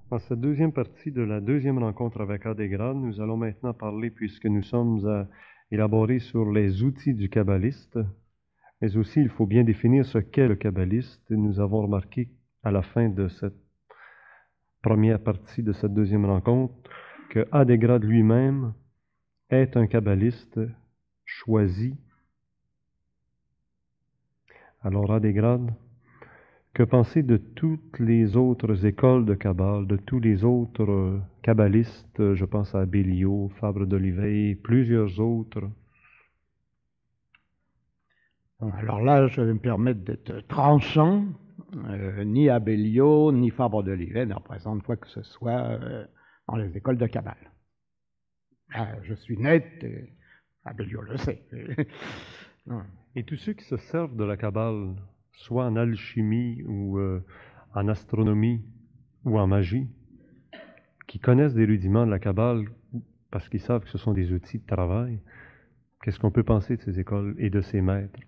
Dans cette deuxième partie de la deuxième rencontre avec Adégrad, nous allons maintenant parler, puisque nous sommes à élaborer sur les outils du kabbaliste, mais aussi il faut bien définir ce qu'est le kabbaliste. Nous avons remarqué à la fin de cette première partie de cette deuxième rencontre que Adégrad lui-même est un kabbaliste choisi. Alors Adégrad, que penser de toutes les autres écoles de Kabbale, de tous les autres kabbalistes, je pense à Béliot, Fabre d'Olivet, plusieurs autres? Alors là, je vais me permettre d'être tranchant. Ni Abellio, ni Fabre d'Olivet ne représentent quoi que ce soit dans les écoles de Kabbale. Je suis net, et Abellio le sait. Et tous ceux qui se servent de la Kabbale, soit en alchimie ou en astronomie ou en magie, qui connaissent des rudiments de la Kabbale parce qu'ils savent que ce sont des outils de travail, qu'est-ce qu'on peut penser de ces écoles et de ces maîtres?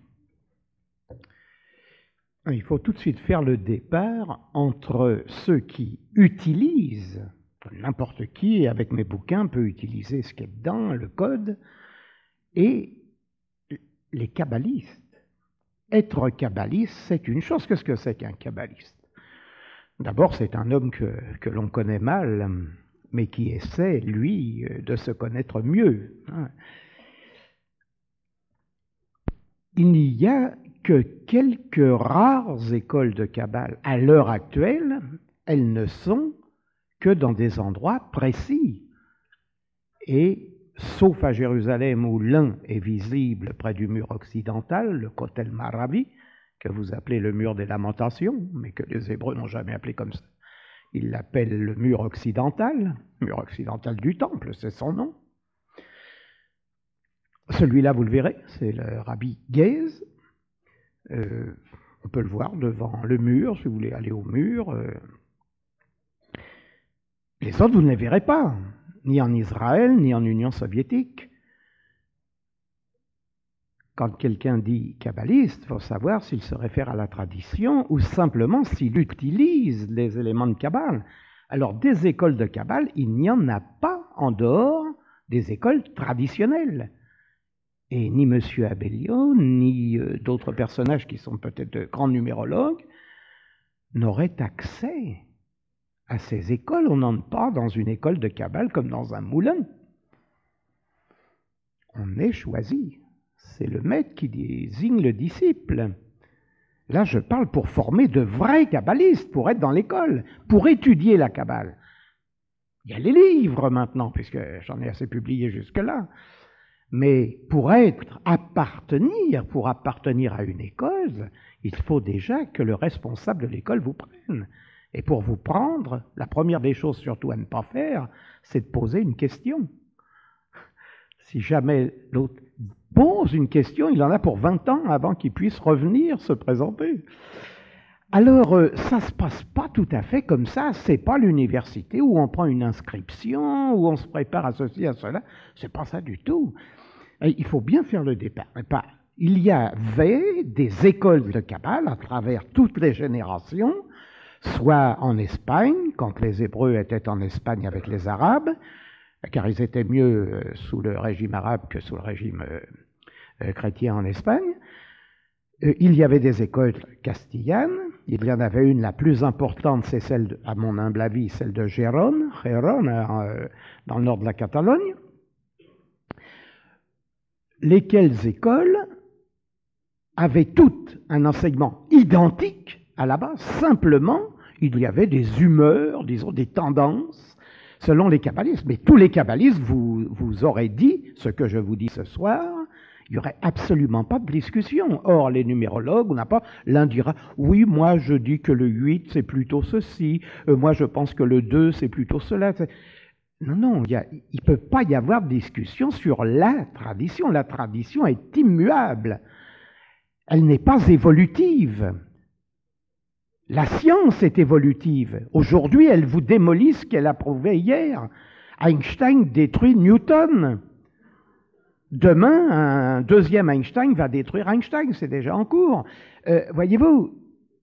Il faut tout de suite faire le départ entre ceux qui utilisent, n'importe qui avec mes bouquins peut utiliser ce qui est dedans, le code, et les kabbalistes. Être kabbaliste, c'est une chose. Qu'est-ce que c'est qu'un kabbaliste? D'abord, c'est un homme que l'on connaît mal, mais qui essaie, lui, de se connaître mieux. Il n'y a que quelques rares écoles de Kabbale. À l'heure actuelle, elles ne sont que dans des endroits précis. Et sauf à Jérusalem où l'un est visible près du mur occidental, le Kotel Maravi, que vous appelez le mur des lamentations, mais que les Hébreux n'ont jamais appelé comme ça. Ils l'appellent le mur occidental du temple, c'est son nom. Celui-là, vous le verrez, c'est le Rabbi Geis. On peut le voir devant le mur, si vous voulez aller au mur. Les autres, vous ne les verrez pas, ni en Israël, ni en Union soviétique. Quand quelqu'un dit kabbaliste, il faut savoir s'il se réfère à la tradition ou simplement s'il utilise les éléments de Kabbale. Alors, des écoles de Kabbale, il n'y en a pas en dehors des écoles traditionnelles. Et ni M. Abellio, ni d'autres personnages qui sont peut-être de grands numérologues n'auraient accès à ces écoles. On n'entre pas dans une école de Kabbale comme dans un moulin. On est choisi. C'est le maître qui désigne le disciple. Là, je parle pour former de vrais kabbalistes, pour être dans l'école, pour étudier la Kabbale. Il y a les livres maintenant, puisque j'en ai assez publié jusque-là. Mais pour appartenir à une école, il faut déjà que le responsable de l'école vous prenne. Et pour vous prendre, la première des choses surtout à ne pas faire, c'est de poser une question. Si jamais l'autre pose une question, il en a pour 20 ans avant qu'il puisse revenir se présenter. Alors, ça ne se passe pas tout à fait comme ça. Ce n'est pas l'université où on prend une inscription, où on se prépare à ceci, à cela. Ce n'est pas ça du tout. Et il faut bien faire le départ. Il y avait des écoles de Kabbale à travers toutes les générations, soit en Espagne, quand les Hébreux étaient en Espagne avec les Arabes, car ils étaient mieux sous le régime arabe que sous le régime chrétien en Espagne. Il y avait des écoles castillanes. Il y en avait une, la plus importante, c'est celle, à mon humble avis, celle de Gérone, dans le nord de la Catalogne. Lesquelles écoles avaient toutes un enseignement identique à la base. Simplement, il y avait des humeurs, disons, des tendances, selon les kabbalistes. Mais tous les kabbalistes vous auraient dit ce que je vous dis ce soir. Il n'y aurait absolument pas de discussion. Or, les numérologues, on n'a pas, l'un dira, oui, moi je dis que le 8 c'est plutôt ceci, moi je pense que le 2 c'est plutôt cela. Non, il ne peut pas y avoir de discussion sur la tradition. La tradition est immuable. Elle n'est pas évolutive. La science est évolutive. Aujourd'hui, elle vous démolit ce qu'elle a prouvé hier. Einstein détruit Newton. Demain, un deuxième Einstein va détruire Einstein. C'est déjà en cours. Voyez-vous,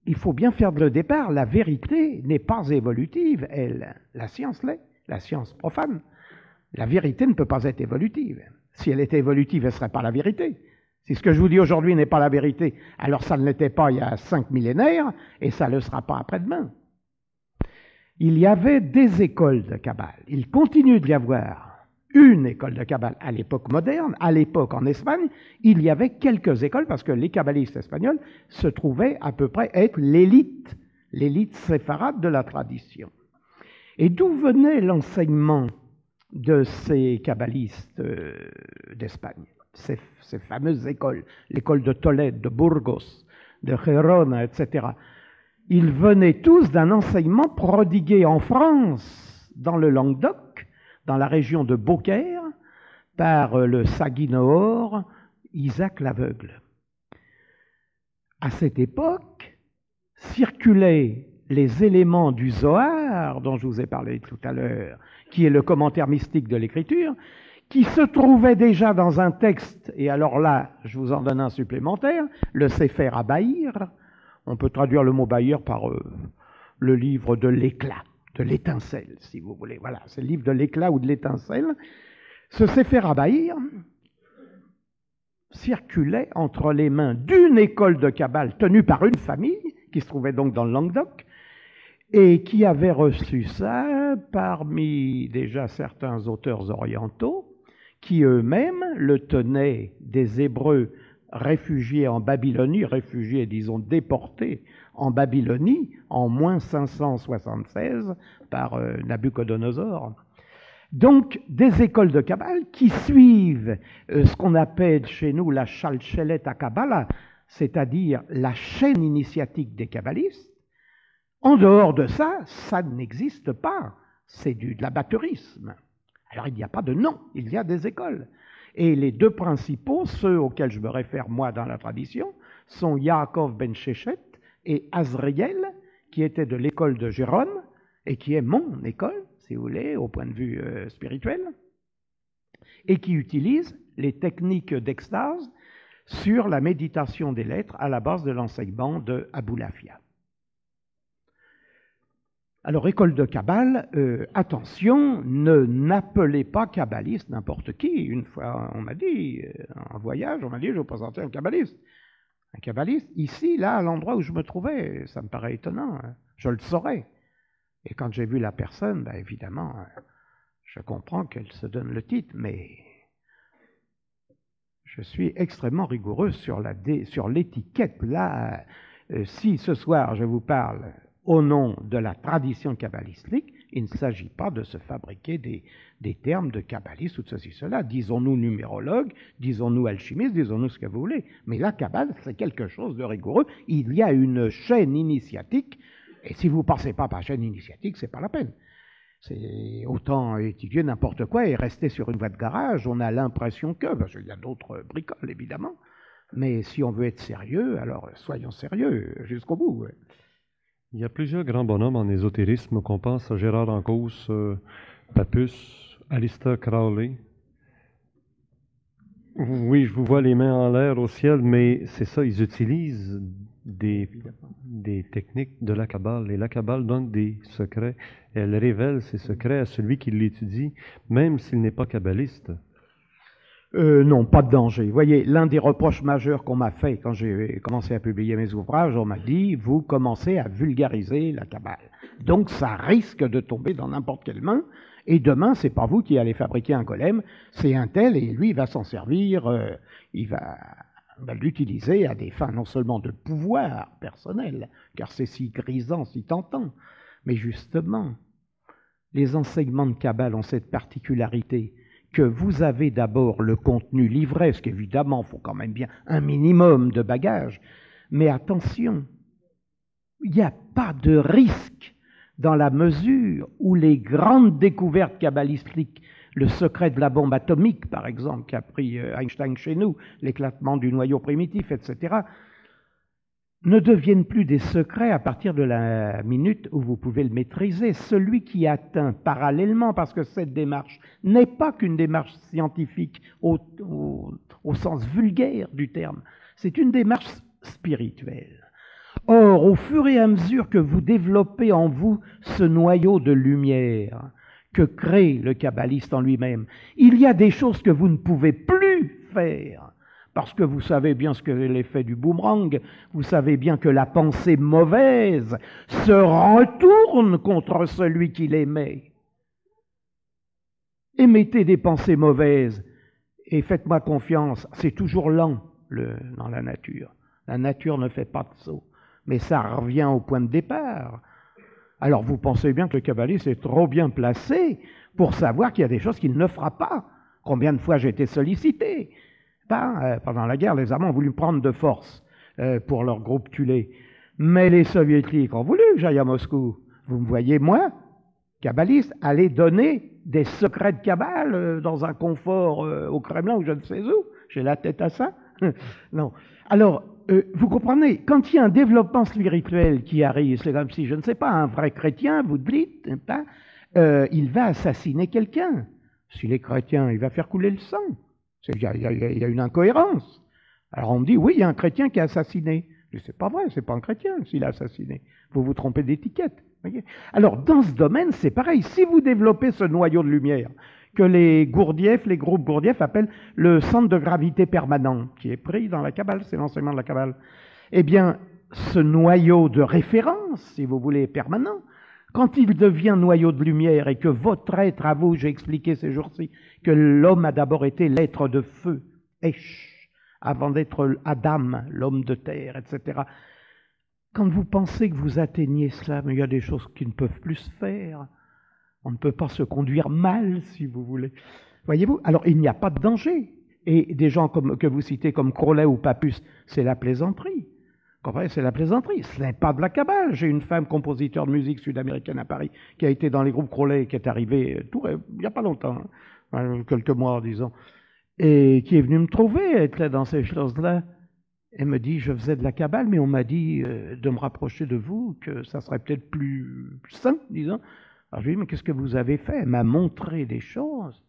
il faut bien faire de le départ, la vérité n'est pas évolutive, elle. La science l'est, la science profane. La vérité ne peut pas être évolutive. Si elle était évolutive, elle ne serait pas la vérité. Si ce que je vous dis aujourd'hui n'est pas la vérité, alors ça ne l'était pas il y a 5 millénaires, et ça ne le sera pas après-demain. Il y avait des écoles de Kabbale. Il continue d'y avoir une école de Kabbale à l'époque moderne. À l'époque, en Espagne, il y avait quelques écoles, parce que les kabbalistes espagnols se trouvaient à peu près être l'élite séfarade de la tradition. Et d'où venait l'enseignement de ces kabbalistes d'Espagne, ces fameuses écoles, l'école de Tolède, de Burgos, de Gérona, etc. Ils venaient tous d'un enseignement prodigué en France, dans le Languedoc, dans la région de Beaucaire, par le Saguinoor, Isaac l'Aveugle. À cette époque, circulaient les éléments du Zohar, dont je vous ai parlé tout à l'heure, qui est le commentaire mystique de l'Écriture, qui se trouvait déjà dans un texte, et alors là, je vous en donne un supplémentaire, le Sefer Abaïr. On peut traduire le mot Baïr par le livre de l'éclat, de l'étincelle, si vous voulez. Voilà, c'est le livre de l'éclat ou de l'étincelle. Ce Sefer Abaïr circulait entre les mains d'une école de Kabbale tenue par une famille, qui se trouvait donc dans le Languedoc, et qui avait reçu ça parmi déjà certains auteurs orientaux, qui eux-mêmes le tenaient des Hébreux réfugiés en Babylonie, réfugiés, disons, déportés en Babylonie en moins 576 par Nabuchodonosor. Donc, des écoles de Kabbale qui suivent ce qu'on appelle chez nous la Shalchelet HaKabbala, c'est-à-dire la chaîne initiatique des kabbalistes. En dehors de ça, ça n'existe pas. C'est de l'amateurisme. Alors, il n'y a pas de nom, il y a des écoles. Et les deux principaux, ceux auxquels je me réfère moi dans la tradition, sont Yaakov ben Shechet et Azriel, qui étaient de l'école de Jérôme, et qui est mon école, si vous voulez, au point de vue spirituel, et qui utilisent les techniques d'extase sur la méditation des lettres à la base de l'enseignement de Aboulafia. Alors, école de Kabbale, attention, n'appelez pas kabbaliste n'importe qui. Une fois, on m'a dit, en voyage, on m'a dit, je vais vous présenter un kabbaliste. Un kabbaliste, ici, là, à l'endroit où je me trouvais, ça me paraît étonnant, hein. Je le saurais. Et quand j'ai vu la personne, ben, évidemment, je comprends qu'elle se donne le titre, mais je suis extrêmement rigoureux sur l'étiquette. Là, si ce soir je vous parle au nom de la tradition kabbalistique, il ne s'agit pas de se fabriquer des termes de kabbaliste ou de ceci, cela. Disons-nous numérologue, disons-nous alchimiste, disons-nous ce que vous voulez. Mais la kabbale, c'est quelque chose de rigoureux. Il y a une chaîne initiatique, et si vous ne passez pas par chaîne initiatique, c'est pas la peine. C'est autant étudier n'importe quoi et rester sur une voie de garage. On a l'impression que, parce qu'il y a d'autres bricoles, évidemment, mais si on veut être sérieux, alors soyons sérieux jusqu'au bout. Ouais. Il y a plusieurs grands bonhommes en ésotérisme qu'on pense à Gérard Ancos, Papus, Alistair Crowley. Oui, je vous vois les mains en l'air au ciel, mais c'est ça, ils utilisent des techniques de la Kabbale. Et la Kabbale donne des secrets. Elle révèle ces secrets à celui qui l'étudie, même s'il n'est pas kabbaliste. Non, pas de danger. Vous voyez, l'un des reproches majeurs qu'on m'a fait quand j'ai commencé à publier mes ouvrages, on m'a dit, vous commencez à vulgariser la Kabbale. Donc ça risque de tomber dans n'importe quelle main, et demain, c'est pas vous qui allez fabriquer un golem, c'est un tel, et lui, il va s'en servir, il va l'utiliser à des fins non seulement de pouvoir personnel, car c'est si grisant, si tentant, mais justement, les enseignements de Kabbale ont cette particularité que vous avez d'abord le contenu livresque, évidemment, il faut quand même bien un minimum de bagages, mais attention, il n'y a pas de risque dans la mesure où les grandes découvertes kabbalistiques, le secret de la bombe atomique, par exemple, qu'a pris Einstein chez nous, l'éclatement du noyau primitif, etc., ne deviennent plus des secrets à partir de la minute où vous pouvez le maîtriser. Celui qui atteint parallèlement, parce que cette démarche n'est pas qu'une démarche scientifique au sens vulgaire du terme, c'est une démarche spirituelle. Or, au fur et à mesure que vous développez en vous ce noyau de lumière que crée le kabbaliste en lui-même, il y a des choses que vous ne pouvez plus faire. Parce que vous savez bien ce que l'effet du boomerang, vous savez bien que la pensée mauvaise se retourne contre celui qui l'émet. Émettez des pensées mauvaises et faites-moi confiance, c'est toujours lent dans la nature. La nature ne fait pas de saut, mais ça revient au point de départ. Alors vous pensez bien que le kabbaliste est trop bien placé pour savoir qu'il y a des choses qu'il ne fera pas. Combien de fois j'ai été sollicité? Pendant la guerre, les Allemands ont voulu me prendre de force pour leur groupe Tulé. Mais les Soviétiques ont voulu que j'aille à Moscou. Vous me voyez, moi, kabbaliste, aller donner des secrets de Kabbale dans un confort au Kremlin ou je ne sais où. J'ai la tête à ça. Non. Alors, vous comprenez, quand il y a un développement spirituel qui arrive, c'est comme si, je ne sais pas, un vrai chrétien, vous dites, il va assassiner quelqu'un. S'il est chrétien, il va faire couler le sang. Il y a une incohérence. Alors on me dit, oui, il y a un chrétien qui a assassiné. Je dis, c'est pas vrai, c'est pas un chrétien s'il a assassiné. Vous vous trompez d'étiquette. Alors dans ce domaine, c'est pareil. Si vous développez ce noyau de lumière, que les groupes Gurdjieff appellent le centre de gravité permanent, qui est pris dans la Kabbale, c'est l'enseignement de la Kabbale, eh bien, ce noyau de référence, si vous voulez, permanent, quand il devient noyau de lumière et que votre être à vous, j'ai expliqué ces jours-ci, que l'homme a d'abord été l'être de feu, Esh, avant d'être Adam, l'homme de terre, etc. Quand vous pensez que vous atteignez cela, mais il y a des choses qui ne peuvent plus se faire. On ne peut pas se conduire mal, si vous voulez. Voyez-vous? Alors, il n'y a pas de danger. Et des gens que vous citez comme Crowley ou Papus, c'est la plaisanterie. Comprenez, c'est la plaisanterie. Ce n'est pas de la Kabbale. J'ai une femme compositeur de musique sud-américaine à Paris qui a été dans les groupes Crowley, qui est arrivée il n'y a pas longtemps, quelques mois, disons, et qui est venue me trouver, elle était dans ces choses-là. Elle me dit, je faisais de la Kabbale, mais on m'a dit de me rapprocher de vous, que ça serait peut-être plus sain, disons. Alors je lui ai dit, mais qu'est-ce que vous avez fait? Elle m'a montré des choses.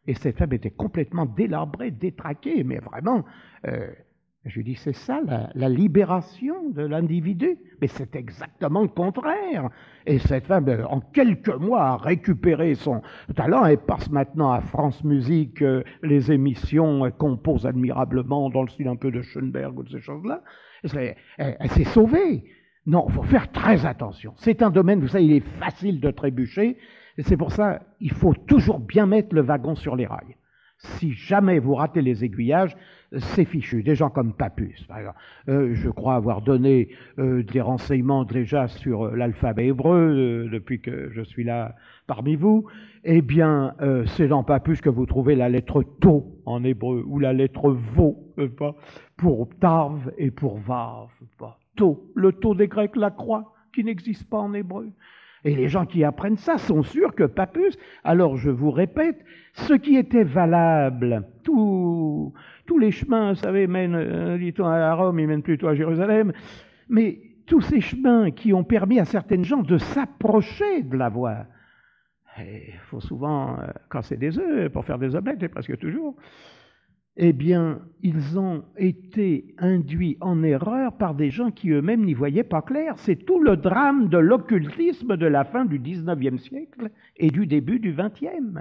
Et cette femme était complètement délabrée, détraquée, mais vraiment, je lui ai dit, c'est ça la libération de l'individu. Mais c'est exactement le contraire. Et cette femme, en quelques mois, a récupéré son talent et passe maintenant à France Musique les émissions, elle compose admirablement dans le style un peu de Schoenberg ou de ces choses-là. Elle s'est sauvée. Non, il faut faire très attention. C'est un domaine, vous savez, il est facile de trébucher. Et c'est pour ça il faut toujours bien mettre le wagon sur les rails. Si jamais vous ratez les aiguillages, c'est fichu. Des gens comme Papus, par exemple. Je crois avoir donné des renseignements déjà sur l'alphabet hébreu depuis que je suis là parmi vous. Eh bien, c'est dans Papus que vous trouvez la lettre To en hébreu, ou la lettre Vo, pour Tarv et pour Vav. To, le To des Grecs, la croix, qui n'existe pas en hébreu. Et les gens qui apprennent ça sont sûrs que Papus, alors je vous répète, ce qui était valable, tous les chemins, vous savez, mènent, dit-on, à Rome, ils mènent plutôt à Jérusalem, mais tous ces chemins qui ont permis à certaines gens de s'approcher de la voie. Il faut souvent casser des œufs pour faire des omelettes, et presque toujours. Eh bien, ils ont été induits en erreur par des gens qui eux-mêmes n'y voyaient pas clair. C'est tout le drame de l'occultisme de la fin du XIXe siècle et du début du XXe.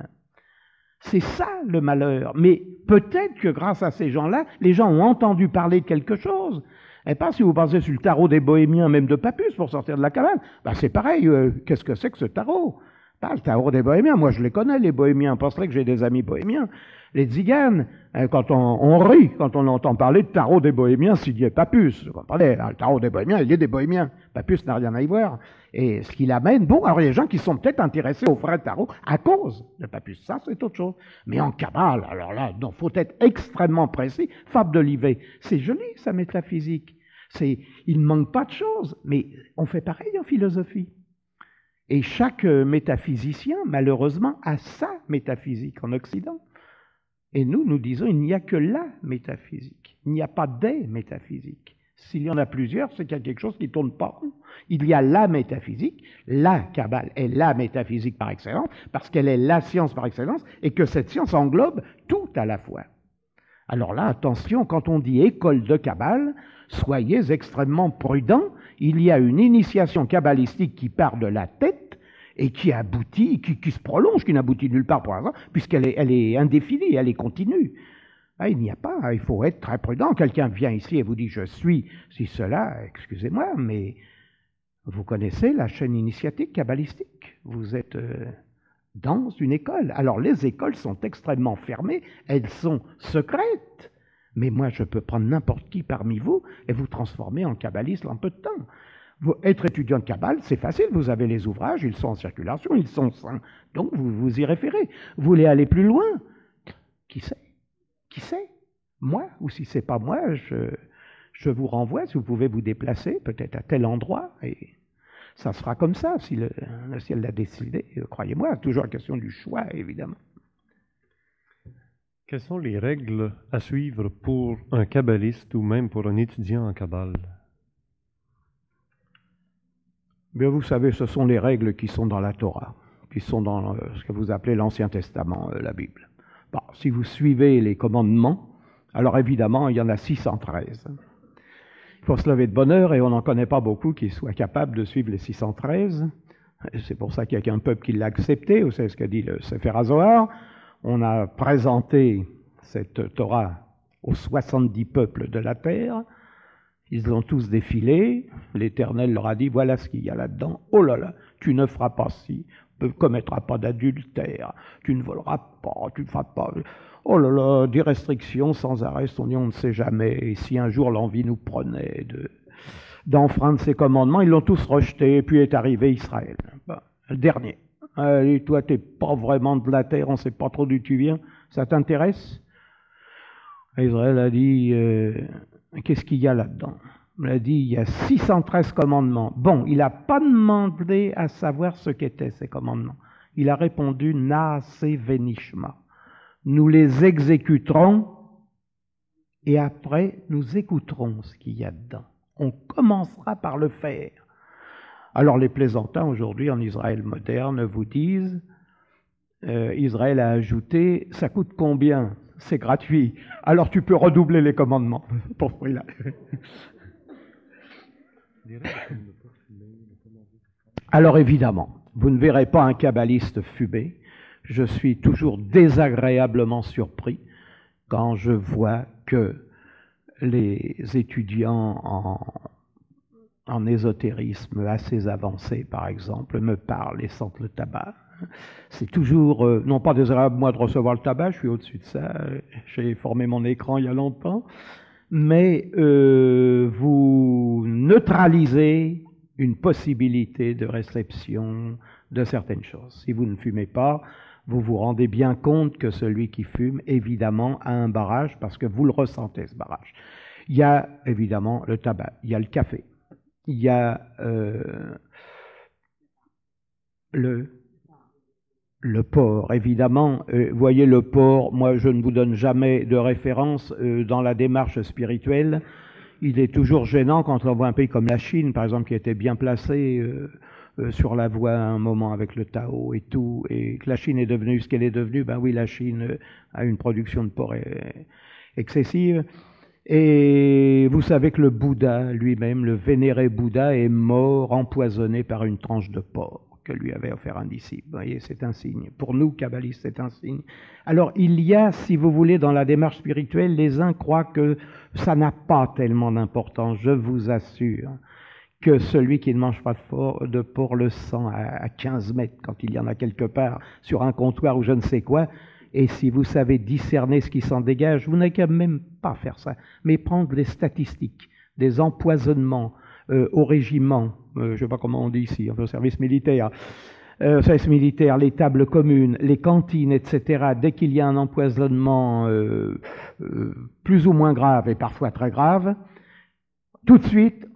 C'est ça le malheur. Mais peut-être que grâce à ces gens-là, les gens ont entendu parler de quelque chose. Et pas si vous pensez sur le tarot des bohémiens, même de Papus, pour sortir de la cabane. Ben c'est pareil, qu'est-ce que c'est que ce tarot? Pas le tarot des bohémiens, moi je les connais, les bohémiens. On penserait que j'ai des amis bohémiens. Les tziganes, quand on rit, quand on entend parler de tarot des bohémiens, s'il y a Papus, vous comprenez, le tarot des bohémiens, il y a des bohémiens. Papus n'a rien à y voir. Et ce qu'il amène, bon, alors il y a des gens qui sont peut-être intéressés au vrai tarot à cause de Papus, ça c'est autre chose. Mais en cabale, alors là, il faut être extrêmement précis. Fable d'Olivet, c'est joli sa métaphysique. Il ne manque pas de choses, mais on fait pareil en philosophie. Et chaque métaphysicien, malheureusement, a sa métaphysique en Occident. Et nous disons, il n'y a que la métaphysique. Il n'y a pas des métaphysiques. S'il y en a plusieurs, c'est qu'il y a quelque chose qui ne tourne pas rond. Il y a la métaphysique, la Kabbale est la métaphysique par excellence, parce qu'elle est la science par excellence, et que cette science englobe tout à la fois. Alors là, attention, quand on dit école de Kabbale, soyez extrêmement prudents. Il y a une initiation kabbalistique qui part de la tête et qui aboutit, qui se prolonge, qui n'aboutit nulle part pour l'instant, puisqu'elle est indéfinie, elle est continue. Il n'y a pas, il faut être très prudent. Quelqu'un vient ici et vous dit « je suis si cela », excusez-moi, mais vous connaissez la chaîne initiatique kabbalistique. Vous êtes dans une école. Alors les écoles sont extrêmement fermées, elles sont secrètes. Mais moi, je peux prendre n'importe qui parmi vous et vous transformer en kabbaliste en peu de temps. Être étudiant de Kabbale, c'est facile. Vous avez les ouvrages, ils sont en circulation, ils sont sains. Donc vous vous y référez. Vous voulez aller plus loin? Qui sait? Qui sait? Moi, ou si c'est pas moi, je vous renvoie, si vous pouvez vous déplacer, peut-être à tel endroit, et ça sera comme ça, si le ciel l'a décidé, croyez-moi, toujours la question du choix, évidemment. Quelles sont les règles à suivre pour un kabbaliste ou même pour un étudiant en Kabbale? Bien, vous savez, ce sont les règles qui sont dans la Torah, qui sont dans ce que vous appelez l'Ancien Testament, la Bible. Bon, si vous suivez les commandements, alors évidemment, il y en a 613. Il faut se lever de bonne heure et on n'en connaît pas beaucoup qui soient capables de suivre les 613. C'est pour ça qu'il n'y a qu'un peuple qui l'a accepté. Vous savez ce que dit le Sefer HaZohar. On a présenté cette Torah aux 70 peuples de la terre. Ils ont tous défilé. L'Éternel leur a dit, voilà ce qu'il y a là-dedans. Oh là là, tu ne feras pas ci, tu ne commettras pas d'adultère, tu ne voleras pas, tu ne feras pas... Oh là là, des restrictions sans arrêt, on dit on ne sait jamais. Et si un jour l'envie nous prenait d'enfreindre ces commandements, ils l'ont tous rejeté, et puis est arrivé Israël. Ben, le dernier. Et toi, tu n'es pas vraiment de la terre, on ne sait pas trop d'où tu viens, ça t'intéresse? Israël a dit, qu'est-ce qu'il y a là-dedans? Il a dit, il y a 613 commandements. Bon, il n'a pas demandé à savoir ce qu'étaient ces commandements. Il a répondu, Naase Venishma. Nous les exécuterons et après nous écouterons ce qu'il y a dedans. On commencera par le faire. Alors les plaisantins aujourd'hui en Israël moderne vous disent, Israël a ajouté, ça coûte combien? C'est gratuit. Alors tu peux redoubler les commandements pour ce prix-là. Alors évidemment, vous ne verrez pas un kabbaliste fumé. Je suis toujours désagréablement surpris quand je vois que les étudiants en ésotérisme assez avancé, par exemple, me parlent et sentent le tabac. C'est toujours, non pas désagréable moi de recevoir le tabac, je suis au-dessus de ça, j'ai formé mon écran il y a longtemps, mais vous neutralisez une possibilité de réception de certaines choses. Si vous ne fumez pas, vous vous rendez bien compte que celui qui fume, évidemment, a un barrage, parce que vous le ressentez, ce barrage. Il y a, évidemment, le tabac, il y a le café, il y a le porc, évidemment. Voyez, le porc, moi, je ne vous donne jamais de référence dans la démarche spirituelle. Il est toujours gênant quand on voit un pays comme la Chine, par exemple, qui était bien placé sur la voie à un moment avec le Tao et tout, et que la Chine est devenue ce qu'elle est devenue. Ben oui, la Chine a une production de porc excessive. Et vous savez que le Bouddha lui-même, le vénéré Bouddha, est mort empoisonné par une tranche de porc que lui avait offert un disciple. Vous voyez, c'est un signe. Pour nous, kabbalistes, c'est un signe. Alors, il y a, si vous voulez, dans la démarche spirituelle, les uns croient que ça n'a pas tellement d'importance. Je vous assure que celui qui ne mange pas de porc le sent à 15 mètres quand il y en a quelque part sur un comptoir ou je ne sais quoi. Et si vous savez discerner ce qui s'en dégage, vous n'avez qu'à même pas faire ça, mais prendre les statistiques des empoisonnements au régiment, je ne sais pas comment on dit ici, au service militaire, les tables communes, les cantines, etc. Dès qu'il y a un empoisonnement plus ou moins grave et parfois très grave, tout de suite,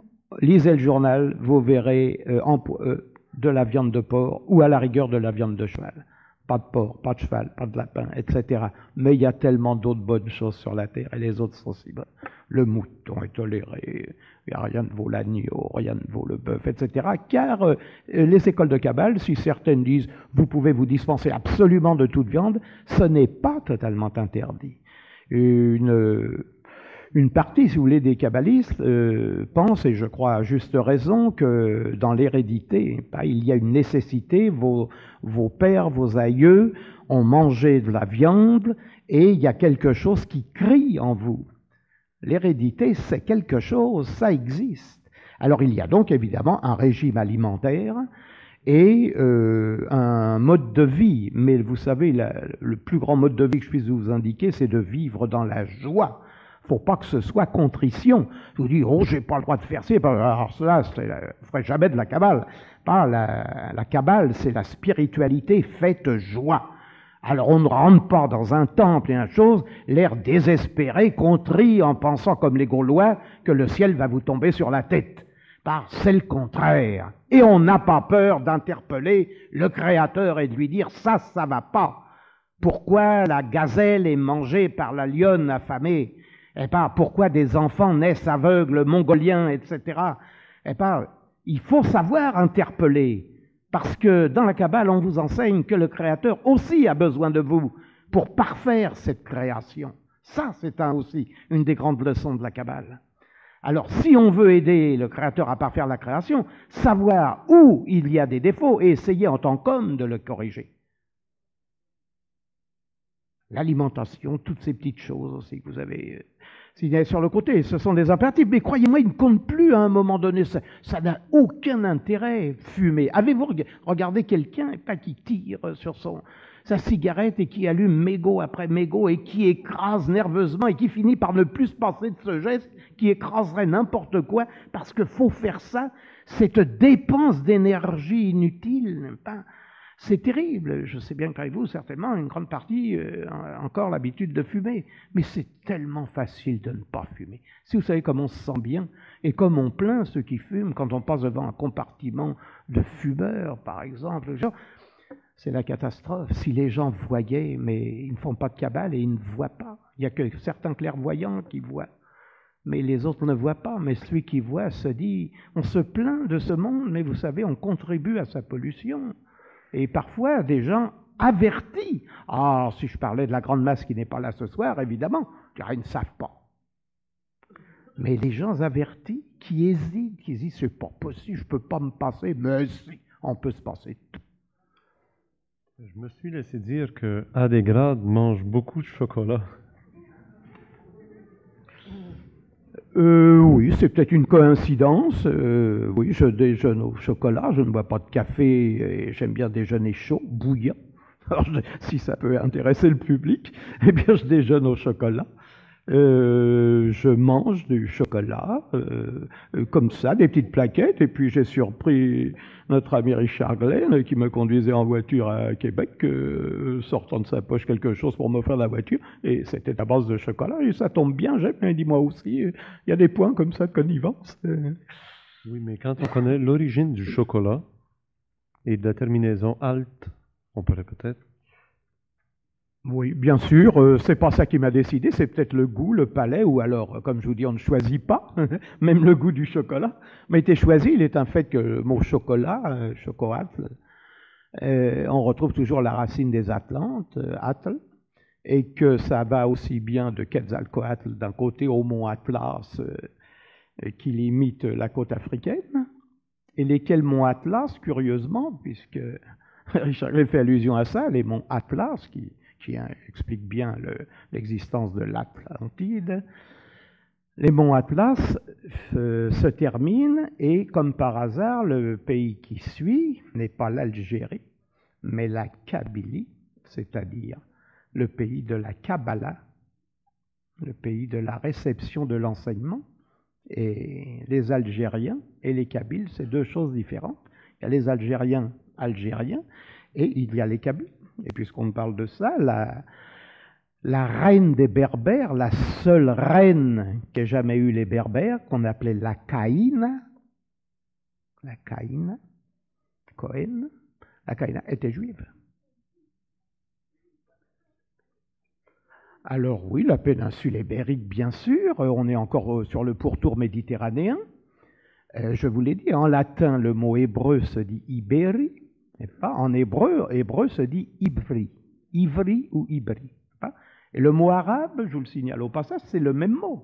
lisez le journal, vous verrez de la viande de porc ou à la rigueur de la viande de cheval. Pas de porc, pas de cheval, pas de lapin, etc. Mais il y a tellement d'autres bonnes choses sur la terre et les autres sont si bonnes. Le mouton est toléré, rien ne vaut l'agneau, rien ne vaut le bœuf, etc. Car les écoles de Kabbale, si certaines disent vous pouvez vous dispenser absolument de toute viande, ce n'est pas totalement interdit. Une partie, si vous voulez, des kabbalistes pensent, et je crois à juste raison, que dans l'hérédité, il y a une nécessité, vos pères, vos aïeux ont mangé de la viande, et il y a quelque chose qui crie en vous. L'hérédité, c'est quelque chose, ça existe. Alors il y a donc évidemment un régime alimentaire et un mode de vie. Mais vous savez, le plus grand mode de vie que je puisse vous indiquer, c'est de vivre dans la joie. Il ne faut pas que ce soit contrition. Vous dites, oh, j'ai pas le droit de faire ça. Alors cela, je ne ferai jamais de la Kabbale. La Kabbale, c'est la spiritualité faite joie. Alors on ne rentre pas dans un temple et une chose, l'air désespéré, contrit en pensant comme les Gaulois que le ciel va vous tomber sur la tête. C'est le contraire. Et on n'a pas peur d'interpeller le Créateur et de lui dire ça va pas. Pourquoi la gazelle est mangée par la lionne affamée? Et pourquoi des enfants naissent aveugles, mongoliens, etc. Il faut savoir interpeller. Parce que dans la Kabbale, on vous enseigne que le Créateur aussi a besoin de vous pour parfaire cette création. Ça, c'est aussi une des grandes leçons de la Kabbale. Alors, si on veut aider le Créateur à parfaire la création, savoir où il y a des défauts et essayer en tant qu'homme de le corriger. L'alimentation, toutes ces petites choses aussi que vous avez signalées sur le côté, ce sont des impératifs, mais croyez-moi, ils ne comptent plus à un moment donné. Ça n'a aucun intérêt, fumer. Avez-vous regardé quelqu'un qui tire sur sa cigarette et qui allume mégot après mégot et qui écrase nerveusement et qui finit par ne plus se passer de ce geste qui écraserait n'importe quoi parce qu'il faut faire ça, cette dépense d'énergie inutile, c'est terrible. Je sais bien qu'avec vous, certainement, une grande partie a encore l'habitude de fumer. Mais c'est tellement facile de ne pas fumer. Si vous savez comme on se sent bien et comme on plaint ceux qui fument quand on passe devant un compartiment de fumeurs, par exemple, c'est la catastrophe. Si les gens voyaient, mais ils ne font pas de Kabbale et ils ne voient pas. Il n'y a que certains clairvoyants qui voient. Mais les autres ne voient pas. Mais celui qui voit se dit, on se plaint de ce monde, mais vous savez, on contribue à sa pollution. Et parfois, des gens avertis. Ah, si je parlais de la grande masse qui n'est pas là ce soir, évidemment, car ils ne savent pas. Mais les gens avertis qui hésitent, c'est pas possible, je ne peux pas me passer, mais si, on peut se passer tout. Je me suis laissé dire que Adégrade mange beaucoup de chocolat. Oui, c'est peut-être une coïncidence. Oui, je déjeune au chocolat, je ne bois pas de café et j'aime bien déjeuner chaud, bouillant. Alors, si ça peut intéresser le public, eh bien, je déjeune au chocolat. Je mange du chocolat, comme ça, des petites plaquettes, et puis j'ai surpris notre ami Richard Glenn qui me conduisait en voiture à Québec, sortant de sa poche quelque chose pour m'offrir la voiture, et c'était à base de chocolat, et ça tombe bien, j'aime, il dit moi aussi, il y a des points comme ça de connivence. Oui, mais quand on connaît l'origine du chocolat et de la terminaison alt, on pourrait peut-être... Oui, bien sûr, c'est pas ça qui m'a décidé, c'est peut-être le goût, le palais, ou alors, comme je vous dis, on ne choisit pas, même le goût du chocolat m'a été choisi. Il est un fait que le mot chocolat, chocoatl, on retrouve toujours la racine des Atlantes, atl, et que ça va aussi bien de Quetzalcoatl d'un côté au mont Atlas, qui limite la côte africaine, et lesquels monts Atlas, curieusement, puisque Richard fait allusion à ça, les monts Atlas, qui explique bien l'existence de l'Atlantide. Les monts Atlas se terminent et, comme par hasard, le pays qui suit n'est pas l'Algérie, mais la Kabylie, c'est-à-dire le pays de la Kabbalah, le pays de la réception de l'enseignement. Et les Algériens et les Kabyles, c'est deux choses différentes. Il y a les Algériens et il y a les Kabyles. Et puisqu'on parle de ça, la reine des Berbères, la seule reine qu'aient jamais eu les Berbères, qu'on appelait la Caïna, Cohen, la Caïna était juive. Alors oui, la péninsule ibérique, bien sûr, on est encore sur le pourtour méditerranéen. Je vous l'ai dit, en latin, le mot hébreu se dit ibéri. En hébreu se dit Ivri ou Ibri. Et le mot arabe, je vous le signale au passage, c'est le même mot.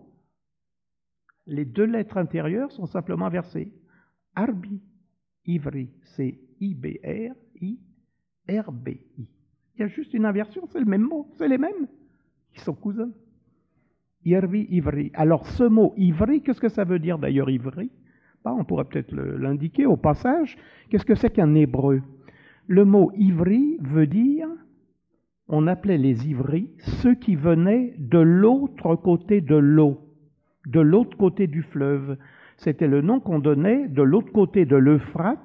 Les deux lettres intérieures sont simplement inversées. Arbi, Ivri, c'est I-B-R-I, R-B-I. Il y a juste une inversion, c'est le même mot, c'est les mêmes. Ils sont cousins. Irvi, Ivri. Alors ce mot Ivri, qu'est-ce que ça veut dire d'ailleurs Ivri? On pourrait peut-être l'indiquer au passage. Qu'est-ce que c'est qu'un hébreu? Le mot Ivri veut dire, on appelait les Ivris ceux qui venaient de l'autre côté de l'eau, de l'autre côté du fleuve. C'était le nom qu'on donnait de l'autre côté de l'Euphrate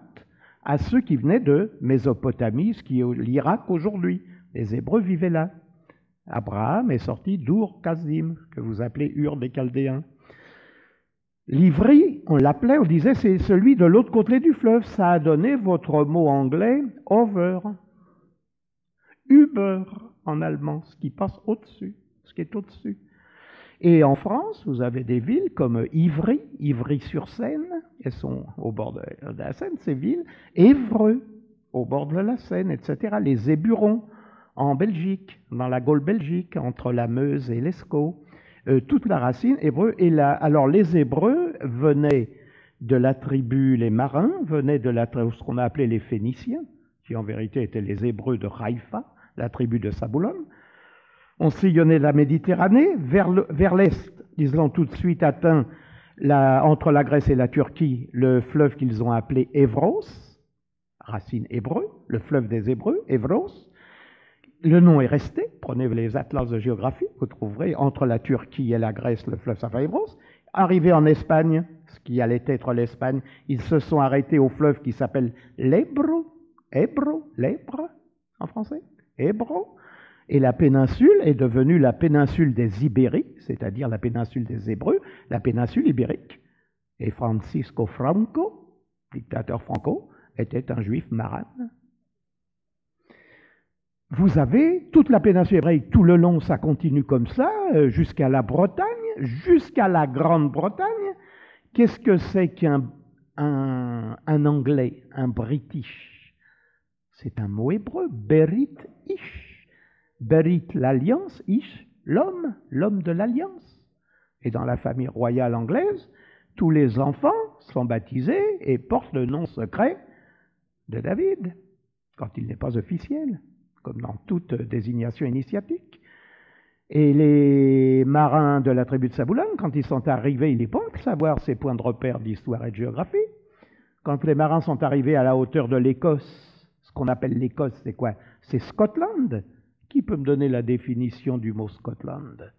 à ceux qui venaient de Mésopotamie, ce qui est l'Irak aujourd'hui. Les Hébreux vivaient là. Abraham est sorti d'Ur-Kasdim, que vous appelez Ur des Chaldéens. L'Ivri, on l'appelait, on disait, c'est celui de l'autre côté du fleuve. Ça a donné votre mot anglais, over. Uber en allemand, ce qui passe au-dessus, ce qui est au-dessus. Et en France, vous avez des villes comme Ivry, Ivry-sur-Seine, elles sont au bord de la Seine, ces villes, Évreux, au bord de la Seine, etc. Les Éburons, en Belgique, dans la Gaule belgique, entre la Meuse et l'Escaut. Toute la racine hébreu. Alors les Hébreux venaient de la tribu, les marins venaient de ce qu'on a appelé les Phéniciens, qui en vérité étaient les Hébreux de Haïfa, la tribu de Saboulon. On sillonnait la Méditerranée vers l'est. Ils ont tout de suite atteint, entre la Grèce et la Turquie, le fleuve qu'ils ont appelé Évros, racine hébreu, le fleuve des Hébreux, Évros. Le nom est resté, prenez les atlas de géographie, vous trouverez entre la Turquie et la Grèce le fleuve Évros. Arrivés en Espagne, ce qui allait être l'Espagne, ils se sont arrêtés au fleuve qui s'appelle l'Ebro, l'Ebre en français, Ebro. Et la péninsule est devenue la péninsule des Ibériques, c'est-à-dire la péninsule des Hébreux, la péninsule ibérique. Et Francisco Franco, dictateur franco, était un juif marin. Vous avez toute la péninsule hébraïque, tout le long, ça continue comme ça, jusqu'à la Bretagne, jusqu'à la Grande-Bretagne. Qu'est-ce que c'est qu'un anglais, un british? C'est un mot hébreu, berit ish. Berit, l'alliance, ish, l'homme de l'alliance. Et dans la famille royale anglaise, tous les enfants sont baptisés et portent le nom secret de David, quand il n'est pas officiel, comme dans toute désignation initiatique. Et les marins de la tribu de Saboulon, quand ils sont arrivés, il est bon de savoir ces points de repère d'histoire et de géographie. Quand les marins sont arrivés à la hauteur de l'Écosse, ce qu'on appelle l'Écosse, c'est quoi? C'est Scotland. Qui peut me donner la définition du mot Scotland?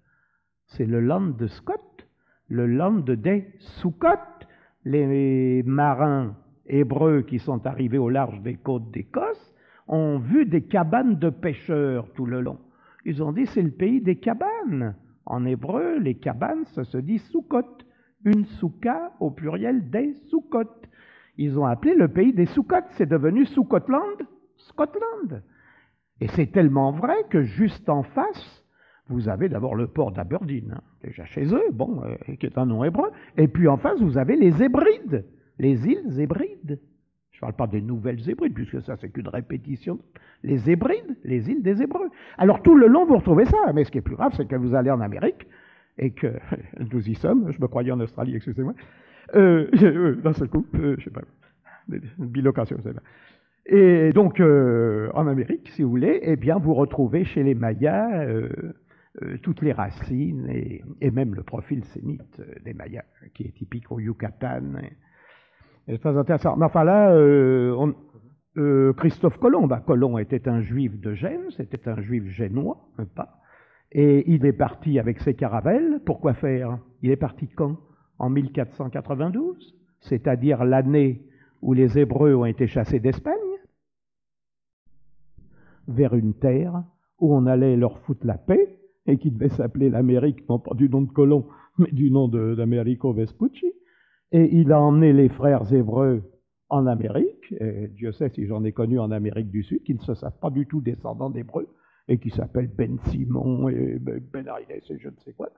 C'est le land de Scott, le land des Sukkot. Les marins hébreux qui sont arrivés au large des côtes d'Écosse ont vu des cabanes de pêcheurs tout le long. Ils ont dit c'est le pays des cabanes. En hébreu, les cabanes, ça se dit Sukkot. Une soukha au pluriel des Sukkot. Ils ont appelé le pays des Sukkot. C'est devenu Sukkotland, Scotland. Et c'est tellement vrai que juste en face, vous avez d'abord le port d'Aberdeen, déjà chez eux, qui est un nom hébreu. Et puis en face, vous avez les Hébrides, les îles Hébrides. Je ne parle pas des nouvelles Hébrides, puisque ça, c'est qu'une répétition. Les Hébrides, les îles des Hébreux. Alors tout le long, vous retrouvez ça. Mais ce qui est plus grave, c'est que vous allez en Amérique, et que nous y sommes. Je me croyais en Australie, excusez-moi. D'un seul coup, je ne sais pas, bilocation, c'est là. Et donc, en Amérique, si vous voulez, eh bien, vous retrouvez chez les Mayas toutes les racines et même le profil sémite des Mayas, qui est typique au Yucatan. C'est très intéressant. Mais enfin là, Christophe Colomb, Colomb était un juif de Gênes, c'était un juif génois, pas. Et il est parti avec ses caravelles. Pourquoi faire? Il est parti quand? En 1492, c'est-à-dire l'année où les Hébreux ont été chassés d'Espagne, vers une terre où on allait leur foutre la paix et qui devait s'appeler l'Amérique, non pas du nom de Colomb, mais du nom d'Americo Vespucci. Et il a emmené les frères hébreux en Amérique, et Dieu sait si j'en ai connu en Amérique du Sud, qui ne se savent pas du tout descendants d'hébreux, et qui s'appellent Ben Simon et Ben Arides et je ne sais quoi.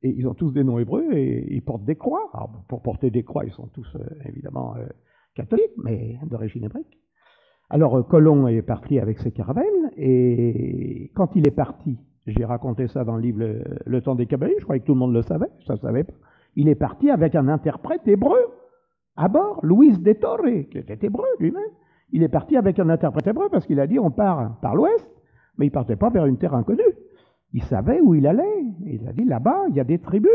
Et ils ont tous des noms hébreux et ils portent des croix. Alors, pour porter des croix, ils sont tous évidemment catholiques, mais d'origine hébraïque. Alors Colomb est parti avec ses caravelles, et quand il est parti, J'ai raconté ça dans le livre Le temps des Kabbalistes, je croyais que tout le monde le savait, je ne savais pas. Il est parti avec un interprète hébreu à bord, Luis de Torre, qui était hébreu lui-même. Il est parti avec un interprète hébreu parce qu'il a dit on part par l'ouest, mais il ne partait pas vers une terre inconnue. Il savait où il allait. Il a dit là-bas, il y a des tribus.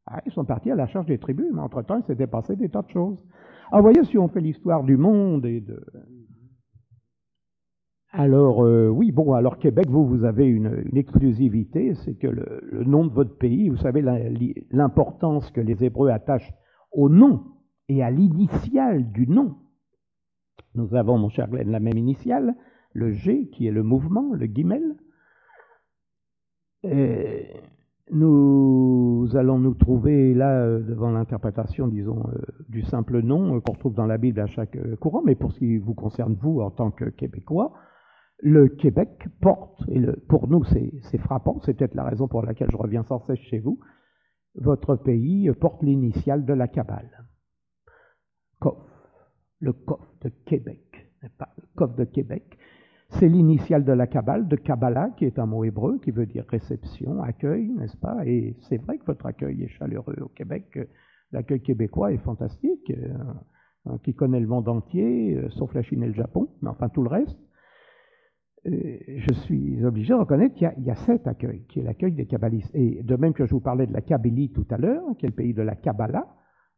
Ah, ils sont partis à la charge des tribus, mais entre-temps, il s'était passé des tas de choses. Alors, vous voyez, si on fait l'histoire du monde et de... Alors, oui, bon, alors Québec, vous avez une exclusivité, c'est que le nom de votre pays, vous savez l'importance que les Hébreux attachent au nom et à l'initiale du nom. Nous avons, mon cher Glenn, la même initiale, le G, qui est le mouvement, le guimel. Et nous allons nous trouver là devant l'interprétation, disons, du simple nom qu'on retrouve dans la Bible à chaque courant, mais pour ce qui vous concerne, vous, en tant que Québécois, le Québec porte, et pour nous c'est frappant, c'est peut-être la raison pour laquelle je reviens sans cesse chez vous, votre pays porte l'initiale de la Kabbale. Kof, le Kof de Québec, pas le Kof de Québec, c'est l'initiale de la Kabbale, de Kabbalah, qui est un mot hébreu, qui veut dire réception, accueil, n'est-ce pas? Et c'est vrai que votre accueil est chaleureux au Québec, l'accueil québécois est fantastique, qui connaît le monde entier, sauf la Chine et le Japon, mais enfin tout le reste. Je suis obligé de reconnaître qu'il y a cet accueil, qui est l'accueil des kabbalistes. Et de même que je vous parlais de la Kabylie tout à l'heure, qui est le pays de la Kabbalah,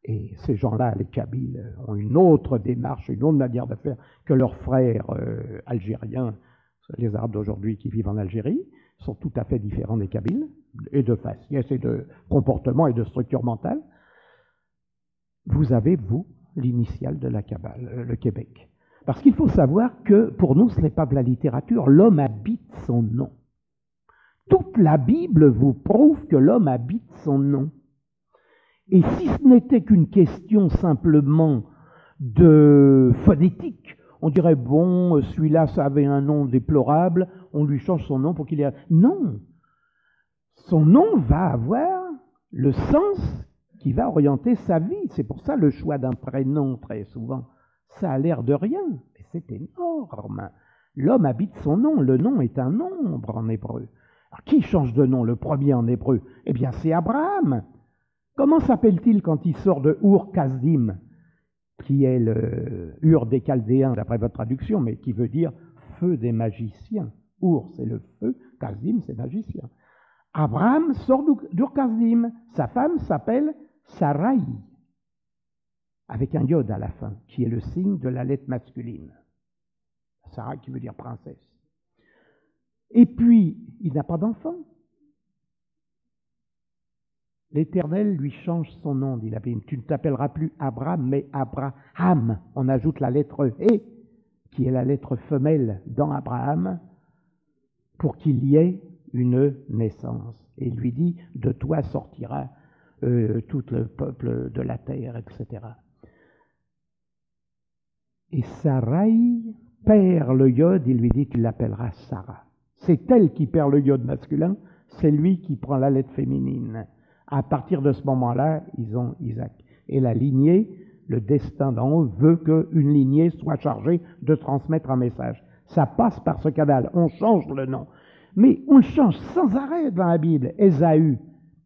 et ces gens-là, les Kabyles, ont une autre démarche, une autre manière de faire que leurs frères algériens, les Arabes d'aujourd'hui qui vivent en Algérie, sont tout à fait différents des Kabyles, et de faciès, et de comportement, et de structure mentale. Vous avez, vous, l'initiale de la Kabbale, le Québec. Parce qu'il faut savoir que, pour nous, ce n'est pas de la littérature, l'homme habite son nom. Toute la Bible vous prouve que l'homme habite son nom. Et si ce n'était qu'une question simplement de phonétique, on dirait, bon, celui-là, ça avait un nom déplorable, on lui change son nom pour qu'il ait... Non! Son nom va avoir le sens qui va orienter sa vie. C'est pour ça le choix d'un prénom, très souvent. Ça a l'air de rien, mais c'est énorme. L'homme habite son nom, le nom est un nombre en hébreu. Alors, qui change de nom, le premier en hébreu? Eh bien, c'est Abraham. Comment s'appelle-t-il quand il sort de Ur-Kasdim, qui est le Ur des Chaldéens, d'après votre traduction, mais qui veut dire feu des magiciens. Ur, c'est le feu, Kasdim, c'est magicien. Abraham sort d'Ur-Kasdim. Sa femme s'appelle Sarai, avec un yod à la fin, qui est le signe de la lettre masculine. Sarah qui veut dire princesse. Et puis, il n'a pas d'enfant. L'Éternel lui change son nom, dit la Bible. Tu ne t'appelleras plus Abraham, mais Abraham. On ajoute la lettre E, qui est la lettre femelle dans Abraham, pour qu'il y ait une naissance. Et il lui dit, de toi sortira tout le peuple de la terre, etc. Et Sarai perd le yod, il lui dit, tu l'appelleras Sarah. C'est elle qui perd le yod masculin, c'est lui qui prend la lettre féminine. À partir de ce moment-là, ils ont Isaac. Et la lignée, le destin d'en haut veut qu'une lignée soit chargée de transmettre un message. Ça passe par ce canal, on change le nom. Mais on le change sans arrêt dans la Bible. Ésaü,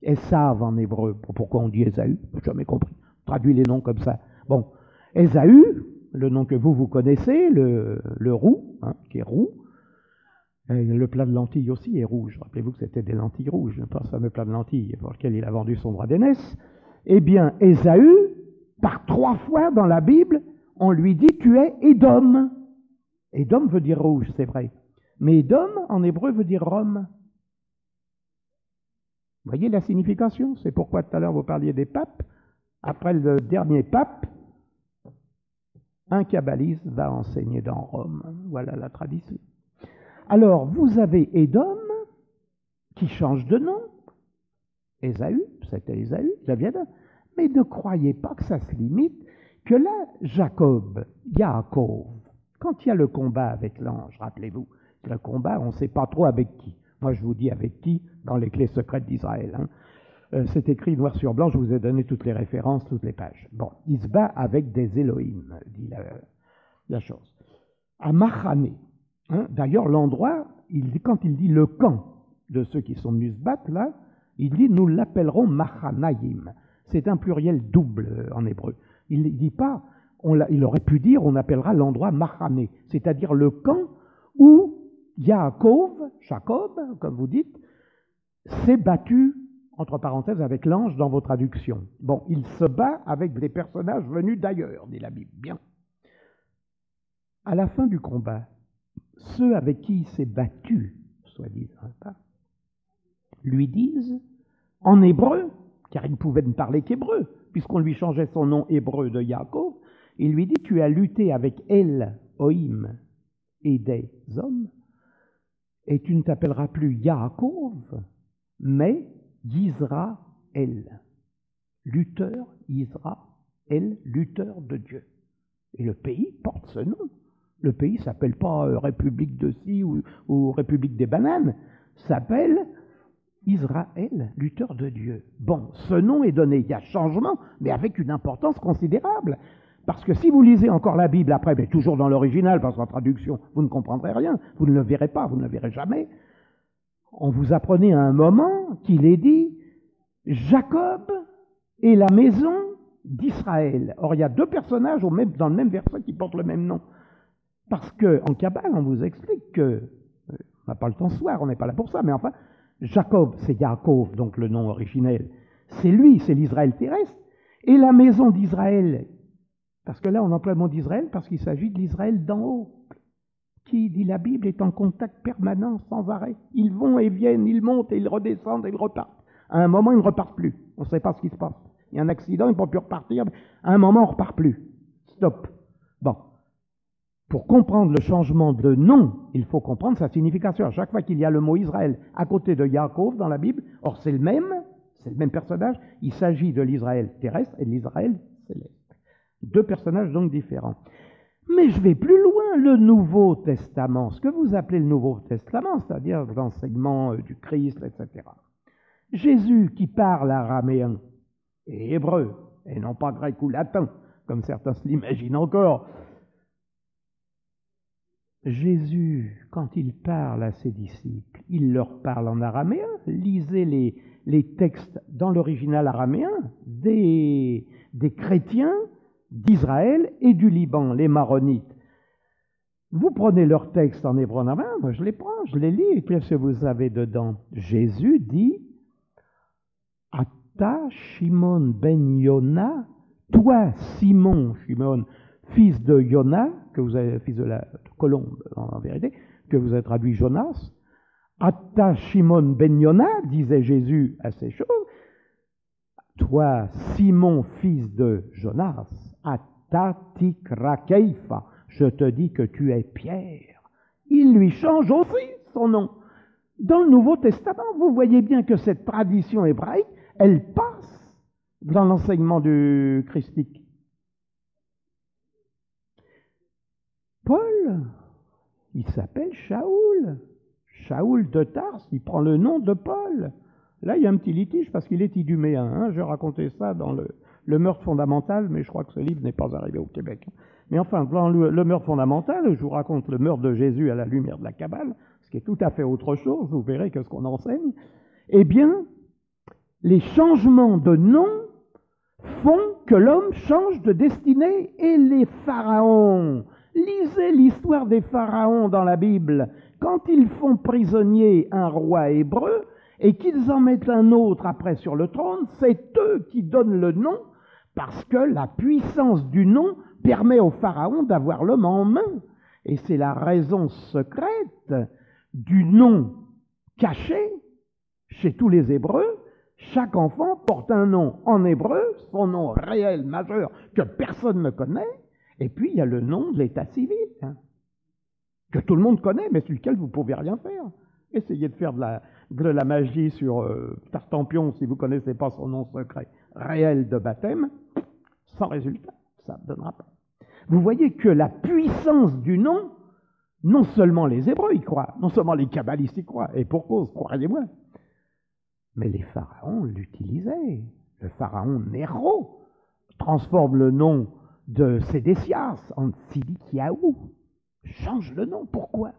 Esav en hébreu. Pourquoi on dit Ésaü? Je n'ai jamais compris. On traduit les noms comme ça. Bon, Ésaü, le nom que vous connaissez, le roux, hein, qui est roux. Et le plat de lentilles aussi est rouge. Rappelez-vous que c'était des lentilles rouges, pas ce fameux plat de lentilles pour lequel il a vendu son droit d'aînesse. Eh bien, Ésaü, par 3 fois dans la Bible, on lui dit « tu es Édom ». Édom veut dire rouge, c'est vrai. Mais Édom, en hébreu, veut dire Rome. Vous voyez la signification? C'est pourquoi tout à l'heure vous parliez des papes. Après le dernier pape, un kabbaliste va enseigner dans Rome. Voilà la tradition. Alors, vous avez Édom qui change de nom. Ésaü, c'était Ésaü, ça vient de... Mais ne croyez pas que ça se limite, que là, Jacob, Yaakov, quand il y a le combat avec l'ange, rappelez-vous, le combat, on ne sait pas trop avec qui. Moi, je vous dis avec qui, dans les clés secrètes d'Israël. Hein. C'est écrit noir sur blanc, je vous ai donné toutes les références, toutes les pages. Bon, il se bat avec des Elohim, dit la chose. À Machané. Hein, d'ailleurs, l'endroit, quand il dit le camp de ceux qui sont venus se battre, là, il dit « nous l'appellerons Machanaïm ». C'est un pluriel double en hébreu. Il ne dit pas, il aurait pu dire on appellera l'endroit Machané, c'est-à-dire le camp où Jacob, comme vous dites, s'est battu, entre parenthèses, avec l'ange dans vos traductions. Bon, il se bat avec des personnages venus d'ailleurs, dit la Bible. Bien. À la fin du combat, ceux avec qui il s'est battu, soi-disant, lui disent, en hébreu, car il ne pouvait ne parler qu'hébreu, puisqu'on lui changeait son nom hébreu de Jacob, il lui dit, tu as lutté avec Elohim et des hommes, et tu ne t'appelleras plus Yaakov, mais Yisraël. Lutteur, Israël, lutteur de Dieu. Et le pays porte ce nom. Le pays ne s'appelle pas République de Ci ou République des bananes, s'appelle Israël, lutteur de Dieu. Bon, ce nom est donné, il y a changement, mais avec une importance considérable. Parce que si vous lisez encore la Bible après, mais toujours dans l'original, parce qu'en traduction, vous ne comprendrez rien, vous ne le verrez pas, vous ne le verrez jamais, on vous apprenait à un moment qu'il est dit Jacob et la maison d'Israël. Or, il y a deux personnages dans le même verset qui portent le même nom. Parce qu'en Kabbale, on vous explique que, on n'a pas le temps ce soir, on n'est pas là pour ça, mais enfin, Jacob, c'est Yaakov, donc le nom originel, c'est lui, c'est l'Israël terrestre, et la maison d'Israël, parce que là on emploie le mot d'Israël parce qu'il s'agit de l'Israël d'en haut, qui, dit la Bible, est en contact permanent, sans arrêt. Ils vont et viennent, ils montent et ils redescendent et ils repartent. À un moment, ils ne repartent plus, on ne sait pas ce qui se passe. Il y a un accident, ils ne peuvent plus repartir, à un moment, on ne repart plus. Stop. Bon. Pour comprendre le changement de nom, il faut comprendre sa signification. À chaque fois qu'il y a le mot Israël à côté de Yaakov dans la Bible, or c'est le même personnage, il s'agit de l'Israël terrestre et de l'Israël céleste. Deux personnages donc différents. Mais je vais plus loin, le Nouveau Testament, ce que vous appelez le Nouveau Testament, c'est-à-dire l'enseignement du Christ, etc. Jésus qui parle araméen et hébreu, et non pas grec ou latin, comme certains se l'imaginent encore, Jésus, quand il parle à ses disciples, il leur parle en araméen. Lisez les textes dans l'original araméen des chrétiens d'Israël et du Liban, les Maronites. Vous prenez leurs textes en hébreu en araméen, moi je les prends, je les lis, et qu'est-ce que vous avez dedans? Jésus dit « Ata Shimon ben Yona, toi Simon, Shimon, fils de Yona, que vous avez, fils de la colombe en vérité, que vous avez traduit Jonas, Atta Shimon ben Yona, disait Jésus à ces choses, toi Simon, fils de Jonas, Atta Tikra Keifa, je te dis que tu es Pierre. Il lui change aussi son nom. Dans le Nouveau Testament, vous voyez bien que cette tradition hébraïque, elle passe dans l'enseignement du christique. Paul, il s'appelle Shaoul. Shaoul de Tarse, il prend le nom de Paul. Là, il y a un petit litige parce qu'il est iduméen. Hein. Je racontais ça dans le meurtre fondamental, mais je crois que ce livre n'est pas arrivé au Québec. Mais enfin, dans le meurtre fondamental, je vous raconte le meurtre de Jésus à la lumière de la Kabbale, ce qui est tout à fait autre chose, vous verrez que ce qu'on enseigne. Eh bien, les changements de nom font que l'homme change de destinée. Et les pharaons, lisez l'histoire des pharaons dans la Bible. Quand ils font prisonnier un roi hébreu et qu'ils en mettent un autre après sur le trône, c'est eux qui donnent le nom parce que la puissance du nom permet au pharaon d'avoir l'homme en main. Et c'est la raison secrète du nom caché chez tous les Hébreux. Chaque enfant porte un nom en hébreu, son nom réel, majeur, que personne ne connaît, et puis il y a le nom de l'état civil, hein, que tout le monde connaît, mais sur lequel vous ne pouvez rien faire. Essayez de faire de la magie sur Tartampion si vous ne connaissez pas son nom secret réel de baptême, sans résultat, ça ne donnera pas. Vous voyez que la puissance du nom, non seulement les Hébreux y croient, non seulement les kabbalistes y croient, et pour cause, croyez-moi, mais les pharaons l'utilisaient. Le pharaon Néro transforme le nom de Sédécias en Silikiaou. Change le nom. Pourquoi?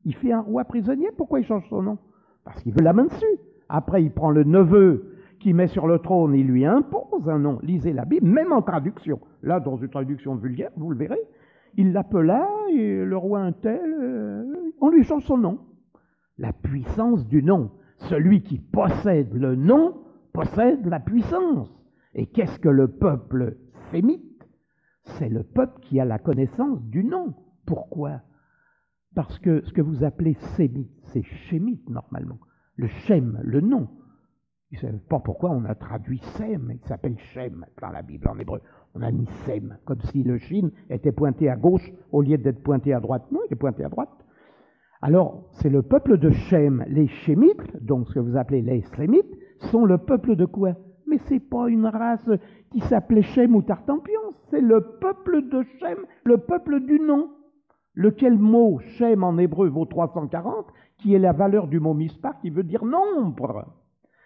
Il fait un roi prisonnier. Pourquoi il change son nom? parce qu'il veut la main dessus. Après, il prend le neveu qui met sur le trône, il lui impose un nom. Lisez la Bible, même en traduction. Là, dans une traduction vulgaire, vous le verrez, il l'appela, et le roi un tel, on lui change son nom. La puissance du nom. Celui qui possède le nom possède la puissance. Et qu'est-ce que le peuple sémite? C'est le peuple qui a la connaissance du nom. Pourquoi? Parce que ce que vous appelez sémite, c'est chémite normalement. Le Shem, le nom. Je ne sais pas pourquoi on a traduit Sem, il s'appelle Shem dans la Bible en hébreu. On a mis Sem, comme si le Shin était pointé à gauche au lieu d'être pointé à droite. Non, il est pointé à droite. Alors, c'est le peuple de Shem. Les Shémites, donc ce que vous appelez les Sémites, sont le peuple de quoi? Mais ce n'est pas une race qui s'appelait Shem ou Tartampion, c'est le peuple de Shem, le peuple du nom. Lequel mot, Shem en hébreu, vaut 340, qui est la valeur du mot mispar, qui veut dire nombre.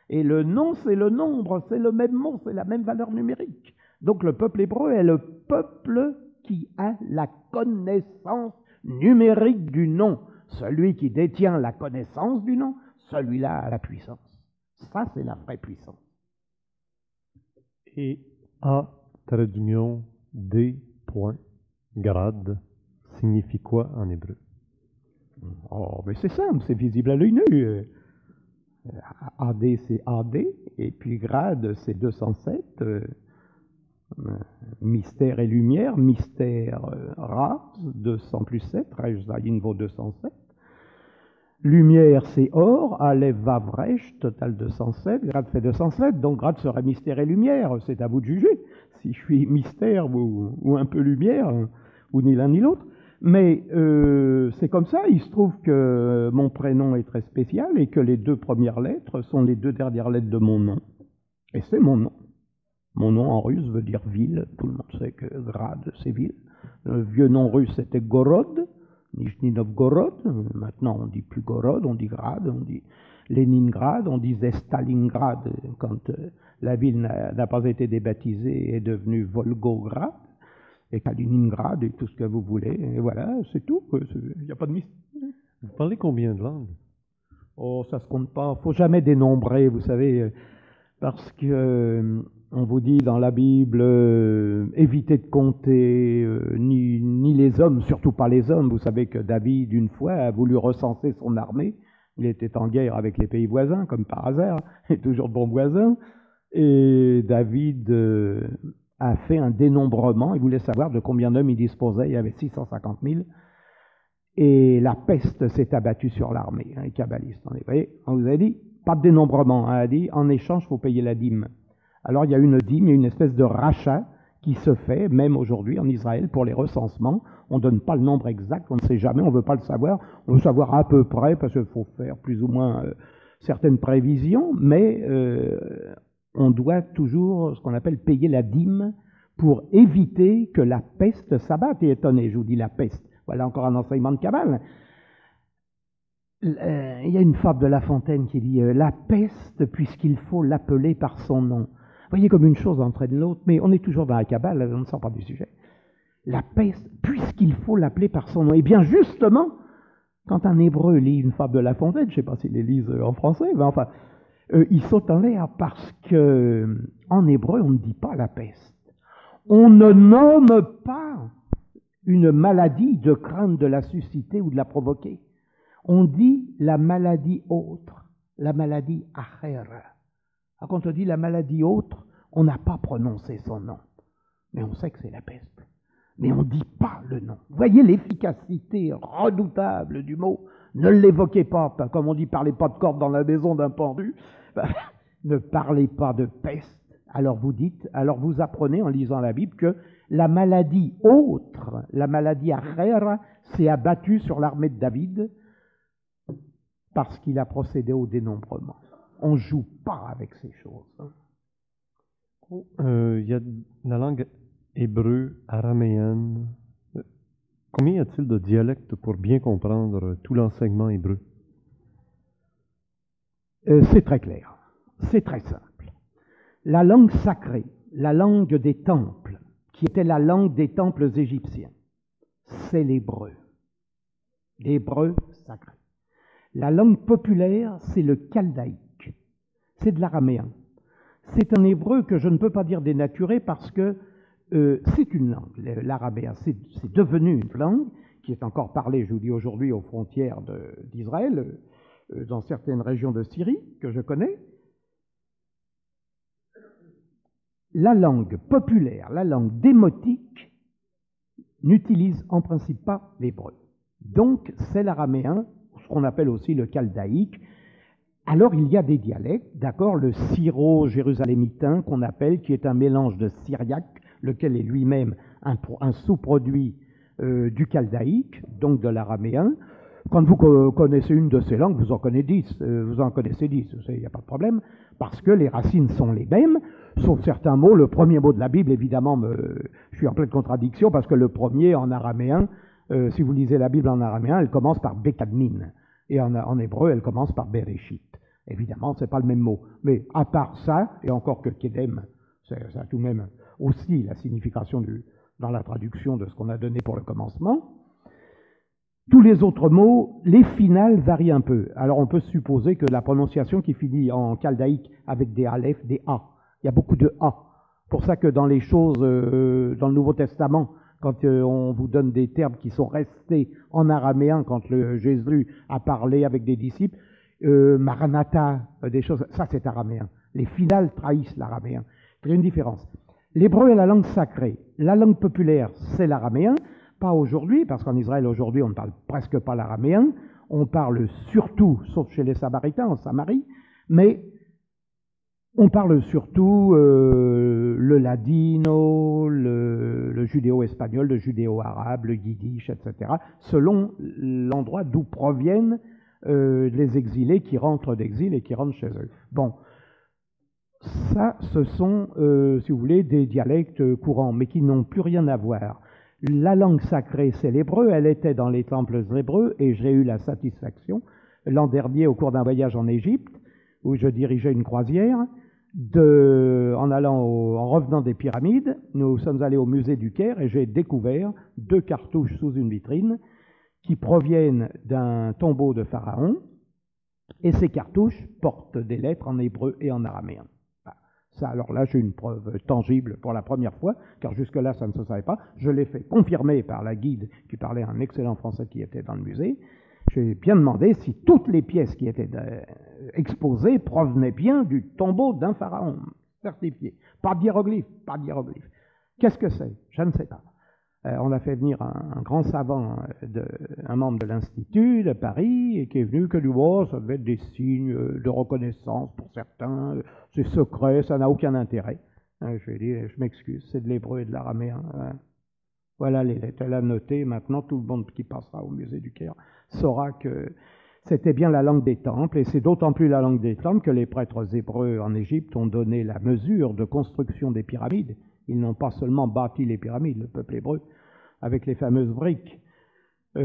Et le nom, c'est le nombre, c'est le même mot, c'est la même valeur numérique. Donc le peuple hébreu est le peuple qui a la connaissance numérique du nom. Celui qui détient la connaissance du nom, celui-là a la puissance. Ça, c'est la vraie puissance. Et A, traduction D, point, grade, signifie quoi en hébreu? Oh, mais c'est simple, c'est visible à l'œil nu. AD, c'est AD, et puis grade, c'est 207. Mystère et lumière, mystère Ra, 200 plus 7, Rej Zayin vaut 207. Lumière, c'est or, Aleph Vav Resh, total 207, grade fait 207, donc grade serait mystère et lumière, c'est à vous de juger, si je suis mystère ou un peu lumière, ou ni l'un ni l'autre. Mais c'est comme ça, il se trouve que mon prénom est très spécial et que les 2 premières lettres sont les 2 dernières lettres de mon nom. Et c'est mon nom. Mon nom en russe veut dire ville, tout le monde sait que grade c'est ville. Le vieux nom russe c'était Gorod, Nijni Novgorod, maintenant on dit plus Gorod, on dit grade, on dit Leningrad, on disait Stalingrad quand la ville n'a pas été débaptisée et est devenue Volgograd. Et Kaliningrad et tout ce que vous voulez. Et voilà, c'est tout. Il n'y a pas de mystère. Vous parlez combien de langues? Oh, ça se compte pas. Il ne faut jamais dénombrer, vous savez, parce que on vous dit dans la Bible, évitez de compter ni les hommes, surtout pas les hommes. Vous savez que David, une fois, a voulu recenser son armée. Il était en guerre avec les pays voisins, comme par hasard, et toujours de bons voisins. Et David a fait un dénombrement, il voulait savoir de combien d'hommes il disposait, il y avait 650 000, et la peste s'est abattue sur l'armée, les kabbalistes. Vous voyez, on vous a dit, pas de dénombrement, on a dit, en échange, il faut payer la dîme. Alors il y a une dîme, il y a une espèce de rachat qui se fait, même aujourd'hui en Israël, pour les recensements. On ne donne pas le nombre exact, on ne sait jamais, on ne veut pas le savoir, on veut savoir à peu près, parce qu'il faut faire plus ou moins certaines prévisions, mais on doit toujours, ce qu'on appelle, payer la dîme pour éviter que la peste s'abatte. Et étonné, je vous dis la peste. Voilà encore un enseignement de Kabbale. Il y a une fable de La Fontaine qui dit la peste, puisqu'il faut l'appeler par son nom. Vous voyez comme une chose entraîne l'autre, mais on est toujours dans la Kabbale, on ne sort pas du sujet. La peste, puisqu'il faut l'appeler par son nom. Et bien justement, quand un Hébreu lit une fable de La Fontaine, je ne sais pas s'il les lise en français, mais enfin, il saute en l'air parce que en hébreu, on ne dit pas la peste. On ne nomme pas une maladie de crainte de la susciter ou de la provoquer. On dit la maladie autre, la maladie acher. Quand on dit la maladie autre, on n'a pas prononcé son nom, mais on sait que c'est la peste. Mais on ne dit pas le nom. Voyez l'efficacité redoutable du mot. Ne l'évoquez pas, comme on dit, parlez pas de corde dans la maison d'un pendu. Ne parlez pas de peste. Alors vous apprenez en lisant la Bible que la maladie autre, la maladie acher, s'est abattue sur l'armée de David parce qu'il a procédé au dénombrement. On ne joue pas avec ces choses. Il y a la langue hébreu, araméenne. Combien y a-t-il de dialectes pour bien comprendre tout l'enseignement hébreu? C'est très clair. C'est très simple. La langue sacrée, la langue des temples, qui était la langue des temples égyptiens, c'est l'hébreu. L'hébreu sacré. La langue populaire, c'est le chaldéique. C'est de l'araméen. C'est un hébreu que je ne peux pas dire dénaturé parce que c'est une langue. L'araméen, c'est devenu une langue qui est encore parlée, je vous dis aujourd'hui, aux frontières d'Israël, dans certaines régions de Syrie que je connais. La langue populaire, la langue démotique, n'utilise en principe pas l'hébreu. Donc, c'est l'araméen, ce qu'on appelle aussi le chaldéique. Alors, il y a des dialectes, d'accord, le syro-jérusalémitain qu'on appelle, qui est un mélange de syriaque, lequel est lui-même un sous-produit du chaldéique, donc de l'araméen. Quand vous connaissez une de ces langues, vous en connaissez 10, il n'y a pas de problème, parce que les racines sont les mêmes, sauf certains mots. Le premier mot de la Bible, évidemment, je suis en pleine contradiction, parce que le premier, en araméen, si vous lisez la Bible en araméen, elle commence par Bekadmin, et en hébreu, elle commence par Bereshit. Évidemment, ce n'est pas le même mot. Mais à part ça, et encore que Kedem, ça a tout de même aussi la signification dans la traduction de ce qu'on a donné pour le commencement, tous les autres mots, les finales varient un peu. Alors on peut supposer que la prononciation qui finit en chaldéique avec des aleph, des a, il y a beaucoup de a. Pour ça que dans les choses, dans le Nouveau Testament, quand on vous donne des termes qui sont restés en araméen, quand Jésus a parlé avec des disciples, Maranatha, des choses, ça c'est araméen. Les finales trahissent l'araméen. Il y a une différence. L'hébreu est la langue sacrée. La langue populaire, c'est l'araméen. Pas aujourd'hui, parce qu'en Israël aujourd'hui, on ne parle presque pas l'araméen. On parle surtout, sauf chez les Samaritains, en Samarie, mais on parle surtout le ladino, le judéo-espagnol, le judéo-arabe, le yiddish, etc., selon l'endroit d'où proviennent les exilés qui rentrent d'exil et qui rentrent chez eux. Bon, ça, ce sont, si vous voulez, des dialectes courants, mais qui n'ont plus rien à voir. La langue sacrée, c'est l'hébreu. Elle était dans les temples hébreux, et j'ai eu la satisfaction, l'an dernier, au cours d'un voyage en Égypte, où je dirigeais une croisière, en revenant des pyramides, nous sommes allés au musée du Caire, et j'ai découvert 2 cartouches sous une vitrine qui proviennent d'un tombeau de Pharaon, et ces cartouches portent des lettres en hébreu et en araméen. Ça, alors là, j'ai une preuve tangible pour la première fois, car jusque-là, ça ne se savait pas. Je l'ai fait confirmer par la guide qui parlait un excellent français qui était dans le musée. J'ai bien demandé si toutes les pièces qui étaient exposées provenaient bien du tombeau d'un pharaon certifié. Pas d'hiéroglyphe, pas d'hiéroglyphe. Qu'est-ce que c'est? Je ne sais pas. On a fait venir un grand savant, un membre de l'Institut de Paris, et qui est venu, que du ça devait être des signes de reconnaissance pour certains, c'est secret, ça n'a aucun intérêt. Je lui ai dit, je m'excuse, c'est de l'hébreu et de l'araméen. Voilà les lettres, elle a noté, maintenant tout le monde qui passera au musée du Caire saura que c'était bien la langue des temples, et c'est d'autant plus la langue des temples que les prêtres hébreux en Égypte ont donné la mesure de construction des pyramides. Ils n'ont pas seulement bâti les pyramides, le peuple hébreu, avec les fameuses briques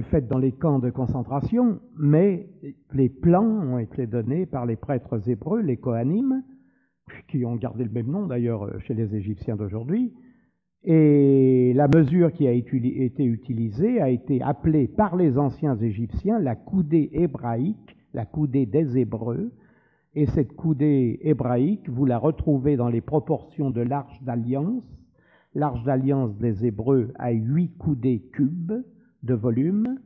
faites dans les camps de concentration, mais les plans ont été donnés par les prêtres hébreux, les Kohanim, qui ont gardé le même nom d'ailleurs chez les Égyptiens d'aujourd'hui, et la mesure qui a été utilisée a été appelée par les anciens Égyptiens la coudée hébraïque, la coudée des Hébreux, et cette coudée hébraïque, vous la retrouvez dans les proportions de l'arche d'alliance. L'arche d'alliance des Hébreux a 8 coudées cubes de volume,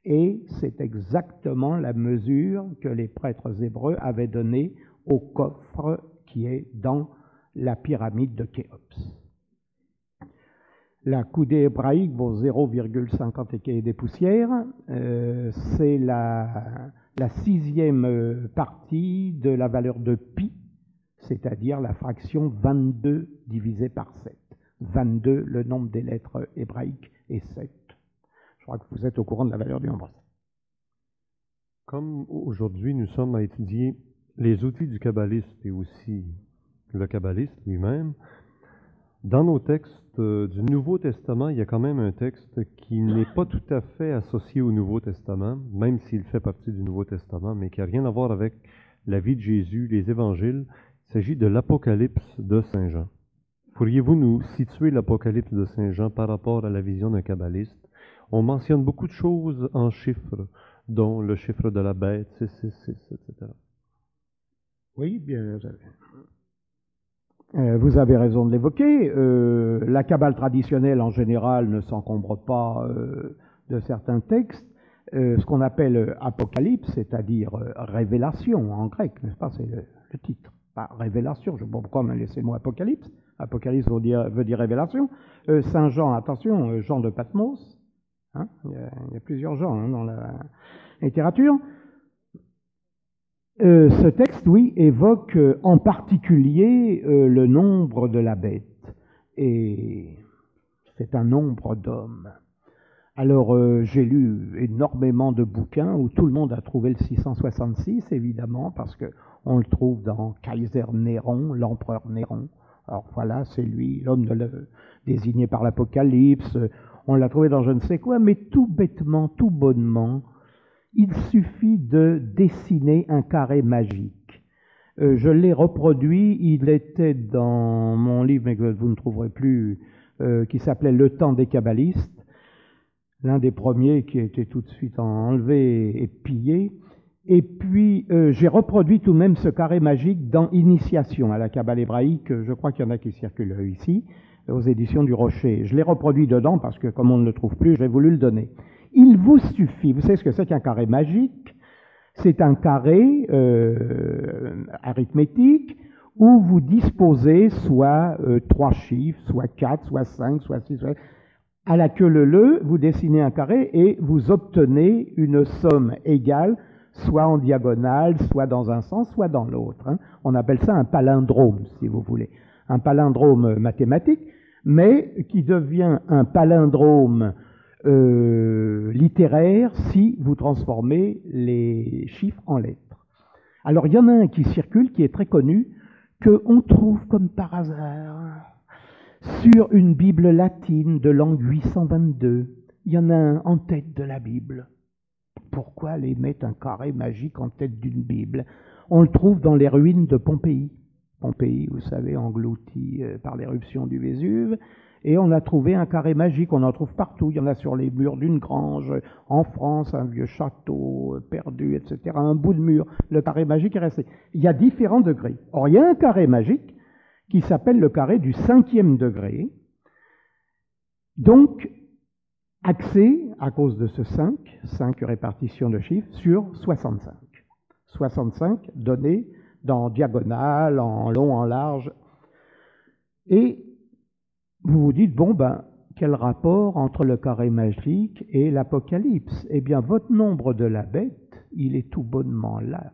et c'est exactement la mesure que les prêtres hébreux avaient donnée au coffre qui est dans la pyramide de Khéops. La coudée hébraïque vaut 0,50 et des poussières. C'est la 6e partie de la valeur de pi, c'est-à-dire la fraction 22 divisé par 7. 22, le nombre des lettres hébraïques, et 7. Je crois que vous êtes au courant de la valeur du nombre. Comme aujourd'hui nous sommes à étudier les outils du kabbaliste et aussi le kabbaliste lui-même, dans nos textes du Nouveau Testament, il y a quand même un texte qui n'est pas tout à fait associé au Nouveau Testament, même s'il fait partie du Nouveau Testament, mais qui n'a rien à voir avec la vie de Jésus, les évangiles. Il s'agit de l'Apocalypse de Saint Jean. Pourriez-vous nous situer l'Apocalypse de Saint Jean par rapport à la vision d'un kabbaliste? On mentionne beaucoup de choses en chiffres dont le chiffre de la bête, 666, etc. Oui, bien. Vous avez raison de l'évoquer. La Kabbale traditionnelle, en général, ne s'encombre pas de certains textes. Ce qu'on appelle apocalypse, c'est-à-dire révélation en grec, n'est-ce pas? C'est le titre. Pas révélation, je ne sais pas pourquoi on a laissé le mot apocalypse. Apocalypse veut dire révélation. Saint Jean, attention, Jean de Patmos. Hein, il y a plusieurs Jean hein, dans la littérature. Ce texte, oui, évoque en particulier le nombre de la bête. Et c'est un nombre d'hommes. Alors, j'ai lu énormément de bouquins où tout le monde a trouvé le 666, évidemment, parce qu'on le trouve dans Kaiser Néron, l'empereur Néron. Alors voilà, c'est lui, l'homme désigné par l'Apocalypse. On l'a trouvé dans je ne sais quoi, mais tout bêtement, tout bonnement, il suffit de dessiner un carré magique. Je l'ai reproduit, il était dans mon livre, mais que vous ne trouverez plus, qui s'appelait Le temps des kabbalistes, l'un des premiers qui a été tout de suite enlevé et pillé. Et puis, j'ai reproduit tout de même ce carré magique dans Initiation à la Kabbale hébraïque. Je crois qu'il y en a qui circulent ici, aux éditions du Rocher. Je l'ai reproduit dedans parce que, comme on ne le trouve plus, j'ai voulu le donner. Il vous suffit, vous savez ce que c'est qu'un carré magique? C'est un carré arithmétique où vous disposez soit 3 chiffres, soit 4, soit 5, soit 6, soit... À la queue leu, vous dessinez un carré et vous obtenez une somme égale, soit en diagonale, soit dans un sens, soit dans l'autre. Hein. On appelle ça un palindrome, si vous voulez. Un palindrome mathématique, mais qui devient un palindrome littéraire si vous transformez les chiffres en lettres. Alors, il y en a un qui circule, qui est très connu, qu'on trouve comme par hasard sur une Bible latine de langue 822. Il y en a un en tête de la Bible. Pourquoi aller mettre un carré magique en tête d'une Bible? On le trouve dans les ruines de Pompéi. Pompéi, vous savez, englouti par l'éruption du Vésuve. Et on a trouvé un carré magique, on en trouve partout. Il y en a sur les murs d'une grange, en France, un vieux château perdu, etc. Un bout de mur. Le carré magique est resté. Il y a différents degrés. Or, il y a un carré magique qui s'appelle le carré du 5e degré. Donc, axé, à cause de ce 5 répartitions de chiffres, sur 65. 65 donnés dans diagonale, en long, en large. Et vous vous dites, bon, ben, quel rapport entre le carré magique et l'Apocalypse? Eh bien, votre nombre de la bête, il est tout bonnement là.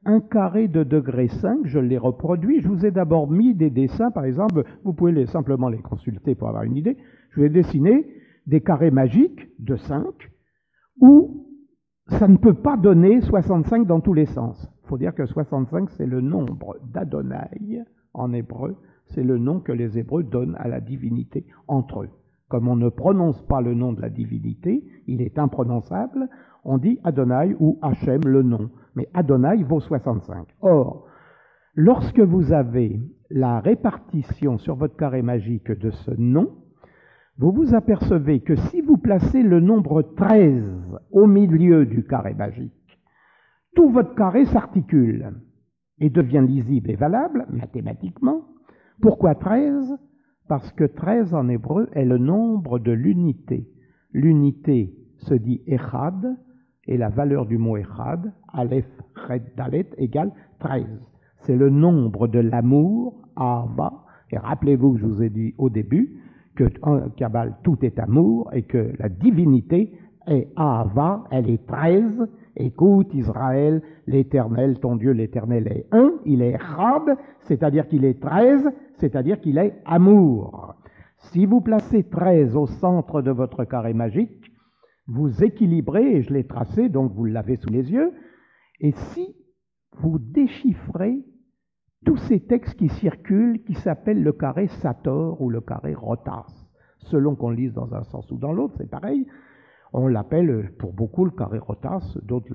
Un carré de degré 5, je l'ai reproduit. Je vous ai d'abord mis des dessins, par exemple, vous pouvez simplement les consulter pour avoir une idée. Je vais dessiner des carrés magiques de 5 où ça ne peut pas donner 65 dans tous les sens. Il faut dire que 65, c'est le nombre d'Adonai en hébreu. C'est le nom que les Hébreux donnent à la divinité entre eux. Comme on ne prononce pas le nom de la divinité, il est imprononçable, on dit Adonai ou Hachem le nom. Mais Adonai vaut 65. Or, lorsque vous avez la répartition sur votre carré magique de ce nom, vous vous apercevez que si vous placez le nombre 13 au milieu du carré magique, tout votre carré s'articule et devient lisible et valable mathématiquement. Pourquoi 13? Parce que 13 en hébreu est le nombre de l'unité. L'unité se dit Echad, et la valeur du mot Echad, Aleph, Red, Dalet, égale 13. C'est le nombre de l'amour, Ahava, et rappelez-vous que je vous ai dit au début que en Kabbale tout est amour et que la divinité est Ahava, elle est 13. Écoute Israël, l'Éternel, ton Dieu l'Éternel est un, il est Echad, c'est-à-dire qu'il est 13, c'est-à-dire qu'il est amour. Si vous placez 13 au centre de votre carré magique, vous équilibrez, et je l'ai tracé, donc vous l'avez sous les yeux, et si vous déchiffrez tous ces textes qui circulent, qui s'appellent le carré Sator ou le carré Rotas, selon qu'on le lise dans un sens ou dans l'autre, c'est pareil, on l'appelle pour beaucoup le carré Rotas, d'autres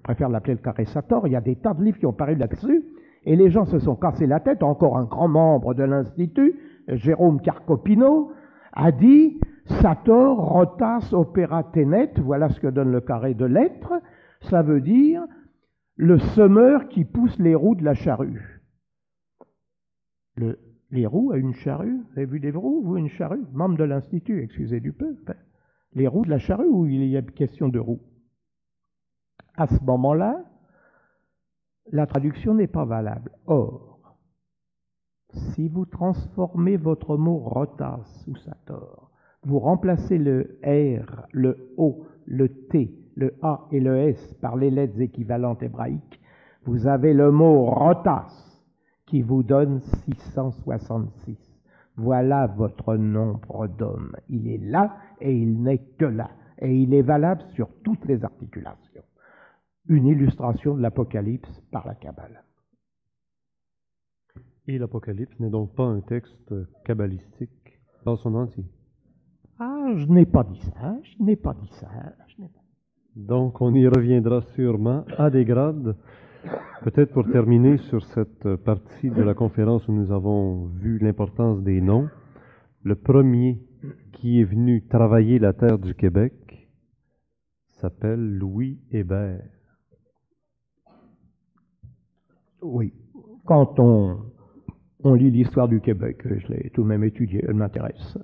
préfèrent l'appeler le carré Sator. Il y a des tas de livres qui ont paru là-dessus, et les gens se sont cassés la tête. Encore un grand membre de l'Institut, Jérôme Carcopino, a dit Sator, rotas, opera, tenet, voilà ce que donne le carré de lettres. Ça veut dire le semeur qui pousse les roues de la charrue. Les roues à une charrue, vous avez vu des roues, vous, une charrue? Membre de l'Institut, excusez du peu. Enfin, les roues de la charrue, où il y a question de roues. À ce moment-là, la traduction n'est pas valable. Or, si vous transformez votre mot rotas ou sator, vous remplacez le R, le O, le T, le A et le S par les lettres équivalentes hébraïques, vous avez le mot rotas qui vous donne 666. Voilà votre nombre d'hommes. Il est là et il n'est que là. Et il est valable sur toutes les articulations. Une illustration de l'Apocalypse par la Kabbale. Et l'Apocalypse n'est donc pas un texte kabbalistique dans son entier. Ah, je n'ai pas dit ça, je n'ai pas dit ça. Donc on y reviendra sûrement à des grades. Peut-être pour terminer sur cette partie de la conférence où nous avons vu l'importance des noms, le premier qui est venu travailler la terre du Québec s'appelle Louis Hébert. Oui, quand on lit l'histoire du Québec, je l'ai tout de même étudiée, elle m'intéresse.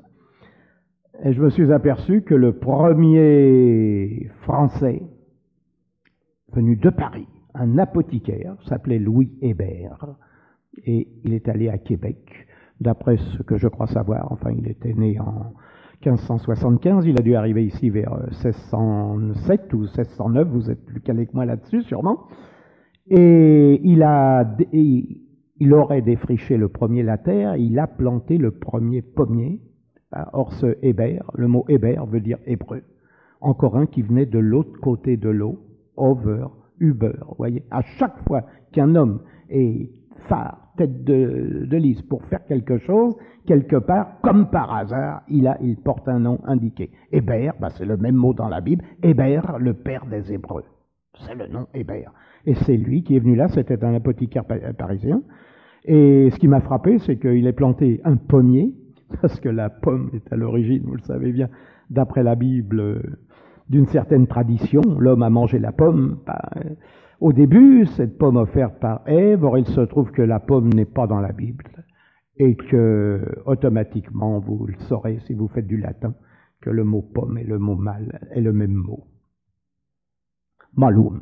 Et je me suis aperçu que le premier Français venu de Paris, un apothicaire, s'appelait Louis Hébert, et il est allé à Québec, d'après ce que je crois savoir. Enfin, il était né en 1575, il a dû arriver ici vers 1607 ou 1609, vous êtes plus calé que moi là-dessus sûrement, et il aurait défriché le premier la terre, il a planté le premier pommier. Or ce Hébert, le mot Hébert veut dire hébreu, encore un qui venait de l'autre côté de l'eau, over, Uber, vous voyez, à chaque fois qu'un homme est phare, tête de liste pour faire quelque chose, quelque part, comme par hasard, il porte un nom indiqué. Hébert, c'est le même mot dans la Bible, Hébert, le père des Hébreux. C'est le nom Hébert. Et c'est lui qui est venu là, c'était un apothicaire parisien. Et ce qui m'a frappé, c'est qu'il ait planté un pommier, parce que la pomme est à l'origine, vous le savez bien, d'après la Bible, d'une certaine tradition. L'homme a mangé la pomme. Au début, cette pomme offerte par Ève, or il se trouve que la pomme n'est pas dans la Bible, et que, automatiquement, vous le saurez si vous faites du latin, que le mot pomme et le mot mal est le même mot. Malum.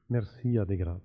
Merci, Adégrade.